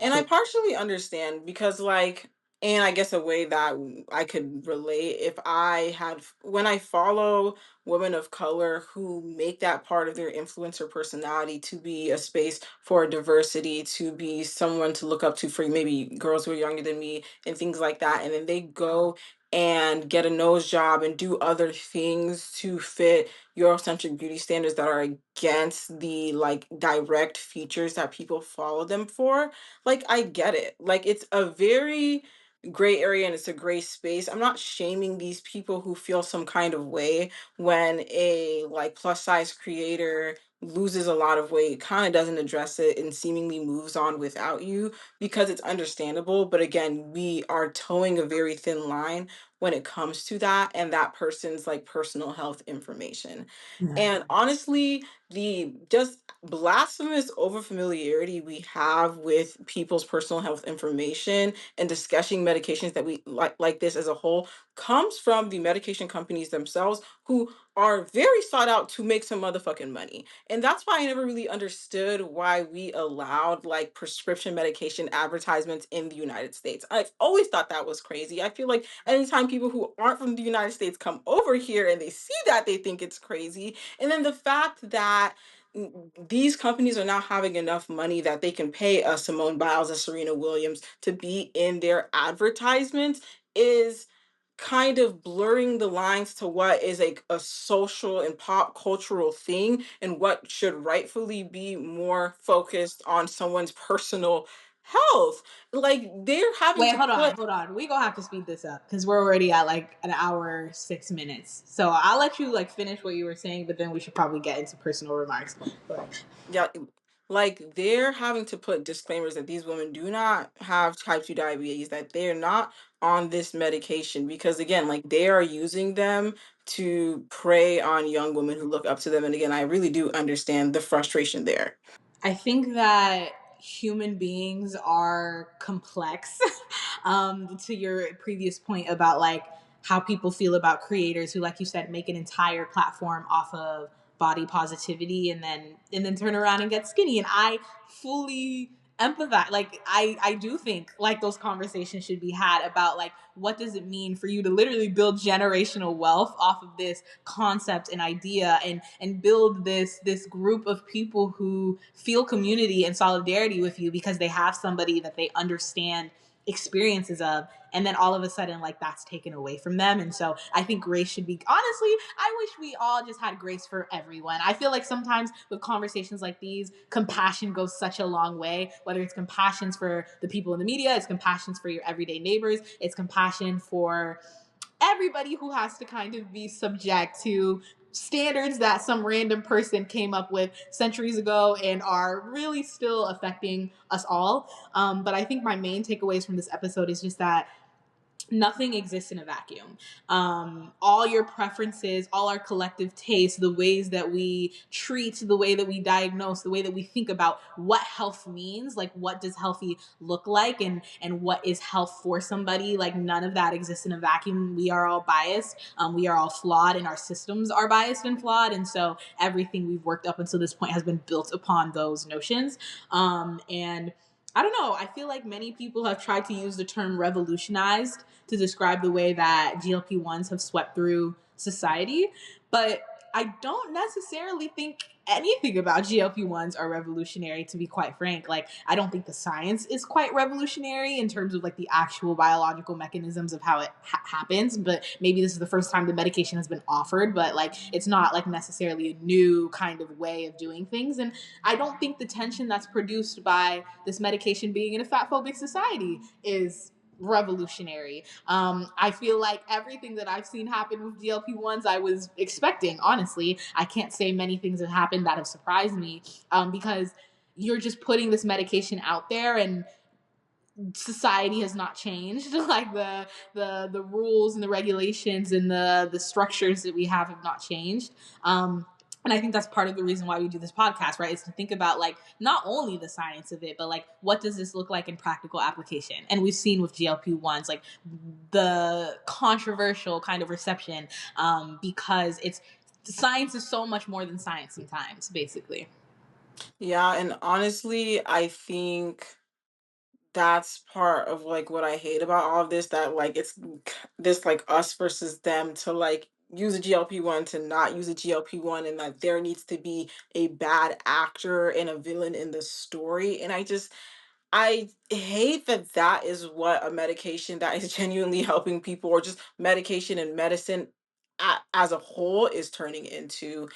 And I So partially understand because, like, and I guess a way that I could relate if I had, when I follow women of color who make that part of their influencer personality to be a space for diversity, to be someone to look up to for maybe girls who are younger than me and things like that. And then they go and get a nose job and do other things to fit Eurocentric beauty standards that are against the like direct features that people follow them for. Like I get it. Like it's a very gray area and it's a gray space. I'm not shaming these people who feel some kind of way when a like plus size creator loses a lot of weight, kind of doesn't address it and seemingly moves on without you, because it's understandable. But again, we are towing a very thin line when it comes to that and that person's like personal health information. And honestly, the just blasphemous overfamiliarity we have with people's personal health information and discussing medications that we like this as a whole comes from the medication companies themselves, who are very sought out to make some motherfucking money. And that's why I never really understood why we allowed like prescription medication advertisements in the United States. I've always thought that was crazy. I feel like anytime people who aren't from the United States come over here and they see that, they think it's crazy. And then the fact that these companies are not having enough money that they can pay a Simone Biles, a Serena Williams to be in their advertisements is kind of blurring the lines to what is a social and pop cultural thing and what should rightfully be more focused on someone's personal health. Like they're having Wait, to put hold on. We gonna have to speed this up because we're already at like an hour 6 minutes. So I'll let you like finish what you were saying, but then we should probably get into personal remarks. Go ahead. yeah, like they're having to put disclaimers that these women do not have type 2 diabetes, that they're not on this medication because again, like they are using them to prey on young women who look up to them. And again, I really do understand the frustration there. I think that human beings are complex. To your previous point about like how people feel about creators who, like you said, make an entire platform off of body positivity and then turn around and get skinny. And I fully empathize. Like I do think like those conversations should be had about like what does it mean for you to literally build generational wealth off of this concept and idea and build this group of people who feel community and solidarity with you because they have somebody that they understand experiences of, and then all of a sudden like that's taken away from them. And so I think grace should be, honestly, I wish we all just had grace for everyone. I feel like sometimes with conversations like these, compassion goes such a long way, whether it's compassions for the people in the media, it's compassions for your everyday neighbors, it's compassion for everybody who has to kind of be subject to standards that some random person came up with centuries ago and are really still affecting us all. But I think my main takeaways from this episode is just that nothing exists in a vacuum. All your preferences, all our collective tastes, the ways that we treat, the way that we diagnose, the way that we think about what health means, like what does healthy look like, and what is health for somebody, like none of that exists in a vacuum. We are all biased. We are all flawed, and our systems are biased and flawed. And so everything we've worked up until this point has been built upon those notions. And I don't know. I feel like many people have tried to use the term revolutionized to describe the way that GLP-1s have swept through society. But I don't necessarily think anything about GLP-1s are revolutionary, to be quite frank. Like, I don't think the science is quite revolutionary in terms of like the actual biological mechanisms of how it happens. But maybe this is the first time the medication has been offered, but like, it's not like necessarily a new kind of way of doing things. And I don't think the tension that's produced by this medication being in a fat phobic society is revolutionary. I feel like everything that I've seen happen with GLP-1s, I was expecting, honestly. I can't say many things have happened that have surprised me because you're just putting this medication out there and society has not changed. Like the rules and the regulations and the structures that we have not changed. And I think that's part of the reason why we do this podcast, right? Is to think about like not only the science of it, but like what does this look like in practical application? And we've seen with GLP-1s like the controversial kind of reception because it's science is so much more than science sometimes, basically. Yeah, and honestly, I think that's part of like what I hate about all of this, that like this like us versus them, to like use a GLP-1 to not use a GLP-1, and that there needs to be a bad actor and a villain in the story. And I hate that that is what a medication that is genuinely helping people, or just medication and medicine as a whole, is turning into.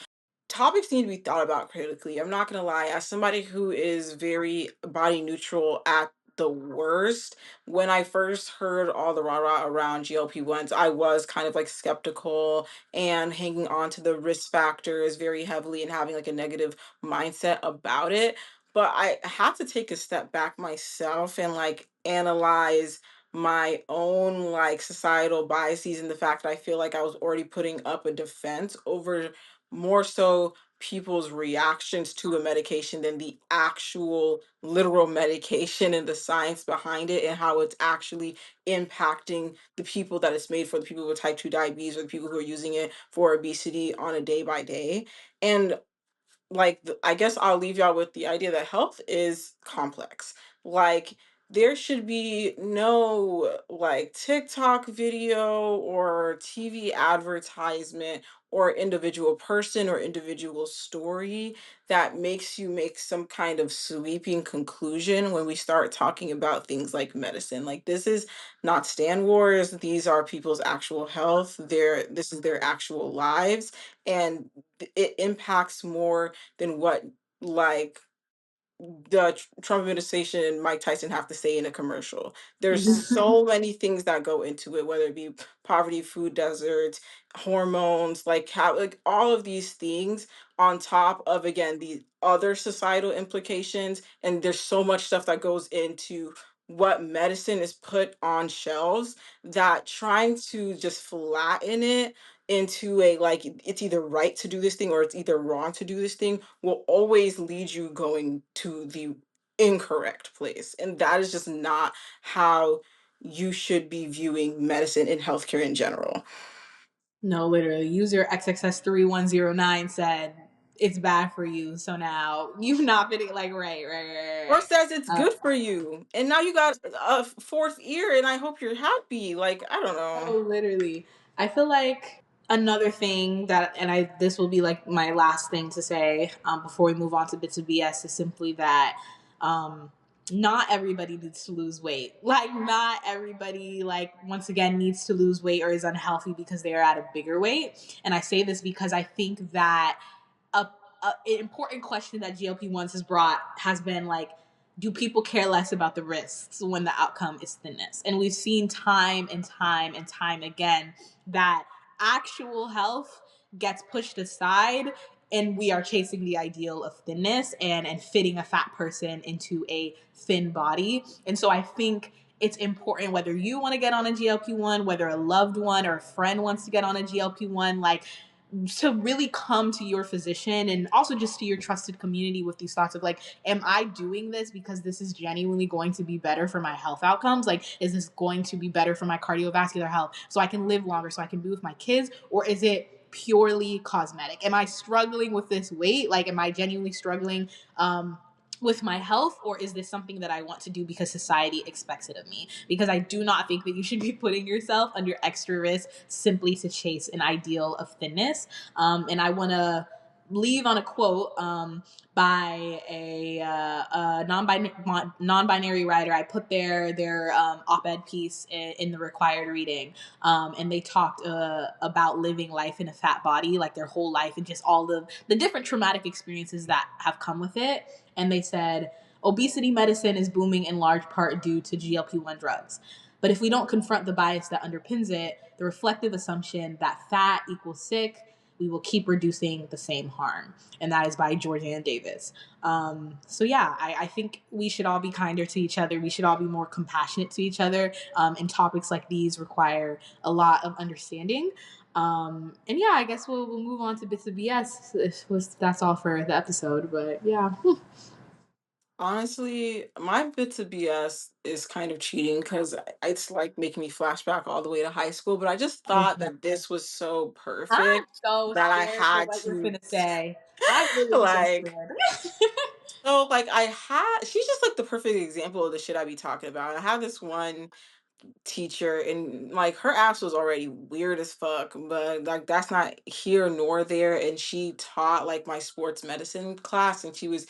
Topics need to be thought about critically. I'm not gonna lie, as somebody who is very body neutral at the worst, when I first heard all the rah-rah around GLP-1s, I was kind of like skeptical and hanging on to the risk factors very heavily and having like a negative mindset about it. But I had to take a step back myself and like analyze my own like societal biases, and the fact that I feel like I was already putting up a defense over more so people's reactions to a medication than the actual literal medication and the science behind it, and how it's actually impacting the people that it's made for, the people with type 2 diabetes or the people who are using it for obesity on a day by day. And like I guess I'll leave y'all with the idea that health is complex. Like there should be no like TikTok video or TV advertisement or individual person or individual story that makes you make some kind of sweeping conclusion when we start talking about things like medicine. Like, this is not Stan Wars. These are people's actual health. This is their actual lives. And it impacts more than what, like, the Trump administration and Mike Tyson have to say in a commercial. There's so many things that go into it, whether it be poverty, food deserts, hormones, like how, like all of these things on top of, again, the other societal implications. And there's so much stuff that goes into what medicine is put on shelves, that trying to just flatten it into a, like, it's either right to do this thing or it's either wrong to do this thing, will always lead you going to the incorrect place. And that is just not how you should be viewing medicine and healthcare in general. No, literally. User XXS3109 said it's bad for you. So now you've not been like, Or right. says it's Uh, good for you. And now you got a fourth ear, and I hope you're happy. Like, I don't know. Oh, literally. I feel like another thing that, and I this will be like my last thing to say before we move on to bits of BS, is simply that um, not everybody needs to lose weight. Like, not everybody, like, once again, needs to lose weight or is unhealthy because they are at a bigger weight. And I say this because I think that a, an important question that GLP-1s has been like, do people care less about the risks when the outcome is thinness? And we've seen time and time and time again that actual health gets pushed aside, and we are chasing the ideal of thinness and fitting a fat person into a thin body. And so I think it's important, whether you want to get on a GLP-1, whether a loved one or a friend wants to get on a GLP-1, like, to really come to your physician and also just to your trusted community with these thoughts of like, am I doing this because this is genuinely going to be better for my health outcomes? Like, is this going to be better for my cardiovascular health so I can live longer, so I can be with my kids? Or is it purely cosmetic? Am I struggling with this weight? Like, am I genuinely struggling with my health, or is this something that I want to do because society expects it of me? Because I do not think that you should be putting yourself under extra risk simply to chase an ideal of thinness. And I want to leave on a quote by a non-binary writer. I put their op-ed piece in the required reading, and they talked about living life in a fat body, like their whole life, and just all the different traumatic experiences that have come with it. And they said, obesity medicine is booming in large part due to GLP-1 drugs. But if we don't confront the bias that underpins it, the reflective assumption that fat equals sick, we will keep reducing the same harm. And that is by Georgianne Davis. So yeah, I think we should all be kinder to each other. We should all be more compassionate to each other. And topics like these require a lot of understanding. And yeah, I guess we'll move on to bits of BS. That's all for the episode. But yeah. Honestly, my bits of BS is kind of cheating because it's like making me flashback all the way to high school. But I just thought that this was so I'm perfect so that I scared for had what you're to, gonna say. I'm literally so like, scared. so like she's just like the perfect example of the shit I be talking about. I have this one teacher, and like her ass was already weird as fuck, but like that's not here nor there. And she taught like my sports medicine class, and she was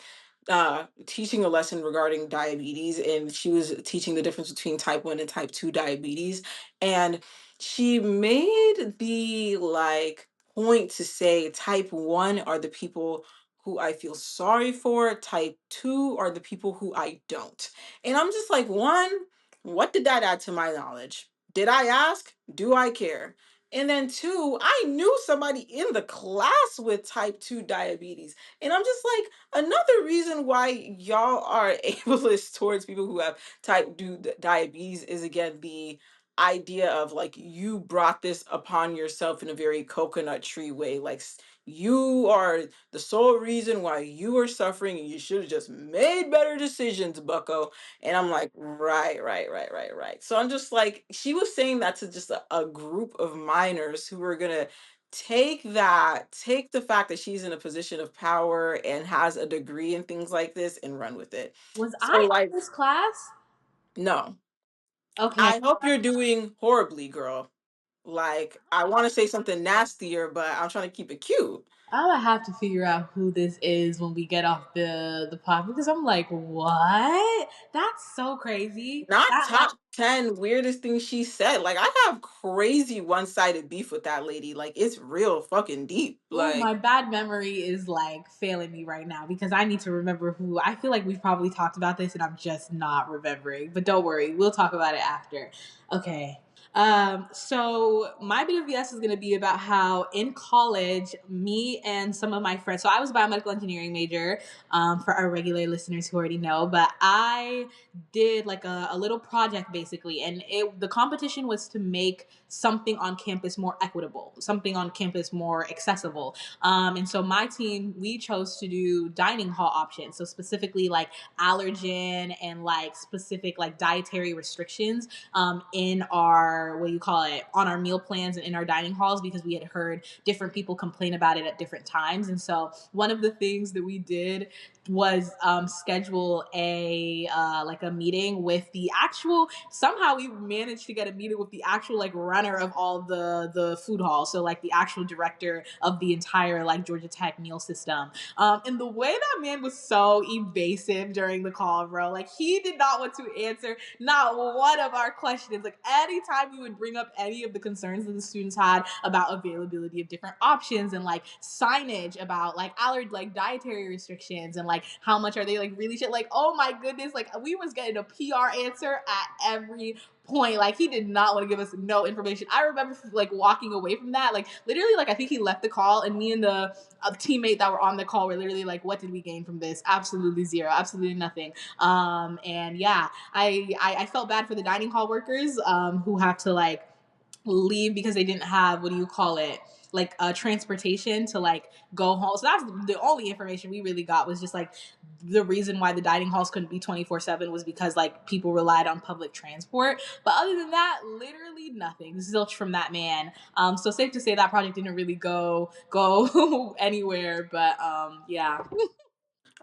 teaching a lesson regarding diabetes, and she was teaching the difference between type 1 and type 2 diabetes. And she made the like point to say type 1 are the people who I feel sorry for, type 2 are the people who I don't. And I'm just like, one, what did that add to my knowledge? Did I ask? Do I care? And then two, I knew somebody in the class with type 2 diabetes. And I'm just like, another reason why y'all are ableist towards people who have type 2 diabetes is, again, the idea of like you brought this upon yourself in a very coconut tree way. Like, you are the sole reason why you are suffering, and you should have just made better decisions, bucko. And I'm like, right, right, right, right, right. So I'm just like, she was saying that to just a group of minors who were gonna take the fact that she's in a position of power and has a degree and things like this and run with it. Was So I like, in this class? No. Okay. I hope you're doing horribly, girl. Like, I want to say something nastier, but I'm trying to keep it cute. I'm gonna have to figure out who this is when we get off the pod because I'm like, what? That's so crazy. Not That like, top 10 weirdest things she said. Like, I have crazy one sided beef with that lady. Like, it's real fucking deep. oh, Like, my bad memory is like failing me right now because I need to remember who. I feel like we've probably talked about this and I'm just not remembering. But don't worry, we'll talk about it after. Okay. So my bit of yes is going to be about how in college, me and some of my friends, so I was a biomedical engineering major, for our regular listeners who already know, but I did like a little project basically, and the competition was to make something on campus more equitable, something on campus more accessible. And so my team, we chose to do dining hall options, so specifically like allergen and like specific like dietary restrictions, in our, what do you call it, on our meal plans and in our dining halls, because we had heard different people complain about it at different times. And so one of the things that we did was schedule a like a meeting with the actual, somehow we managed to get a meeting with the actual like runner of all the food halls, so like the actual director of the entire like Georgia Tech meal system. And the way that man was so evasive during the call, bro, like he did not want to answer not one of our questions. Like anytime we would bring up any of the concerns that the students had about availability of different options and like signage about like allergy, like dietary restrictions, and like how much are they like really shit, like oh my goodness, like we was getting a PR answer at every point. Like he did not want to give us no information. I remember like walking away from that, like literally, like I think he left the call, and me and the teammate that were on the call were literally like, what did we gain from this? Absolutely zero, absolutely nothing. And yeah, I felt bad for the dining hall workers, who have to like leave because they didn't have, what do you call it, like transportation to like go home. So that's the only information we really got, was just like the reason why the dining halls couldn't be 24/7 was because like people relied on public transport. But other than that, literally nothing, zilch from that man. So safe to say that project didn't really go anywhere. But yeah.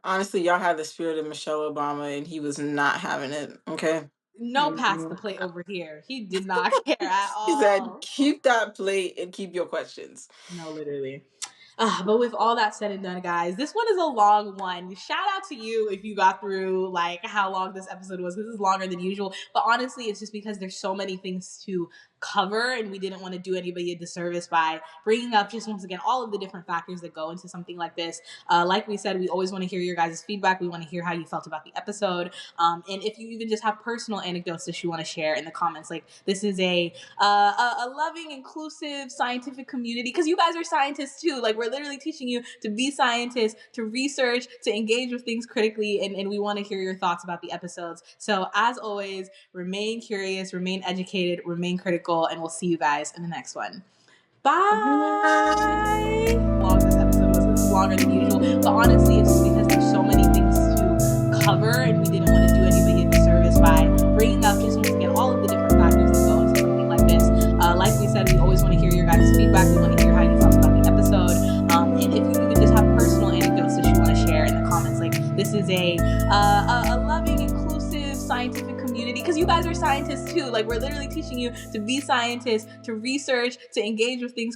honestly, y'all had the spirit of Michelle Obama, and he was not having it. Okay. No pass the plate over here. He did not care at He said, all. keep that plate and keep your questions. No, literally. But with all that said and done, guys, this one is a long one. Shout out to you if you got through like how long this episode was. This is longer than usual, but honestly, it's just because there's so many things to cover, and we didn't want to do anybody a disservice by bringing up just once again all of the different factors that go into something like this. Like we said, we always want to hear your guys' feedback. We want to hear how you felt about the episode, and if you even just have personal anecdotes that you want to share in the comments. Like this is a loving, inclusive, scientific community, because you guys are scientists too. Like we're literally teaching you to be scientists, to research, to engage with things critically, and we want to hear your thoughts about the episodes. So as always, remain curious, remain educated, remain critical, and we'll see you guys in the next one. Bye. Long this episode was. This is longer than usual, but honestly, it's just because there's so many things to cover, and we didn't want to do anybody a disservice by bringing up just once again all of the different factors that go into something like this. Like we said, we always want to hear your guys' feedback. We want to hear how you felt about the episode, and if you even just have personal anecdotes that you want to share in the comments. Like this is a loving, inclusive, scientific community, because you guys are scientists too. Like we're literally teaching you to be scientists, to research, to engage with things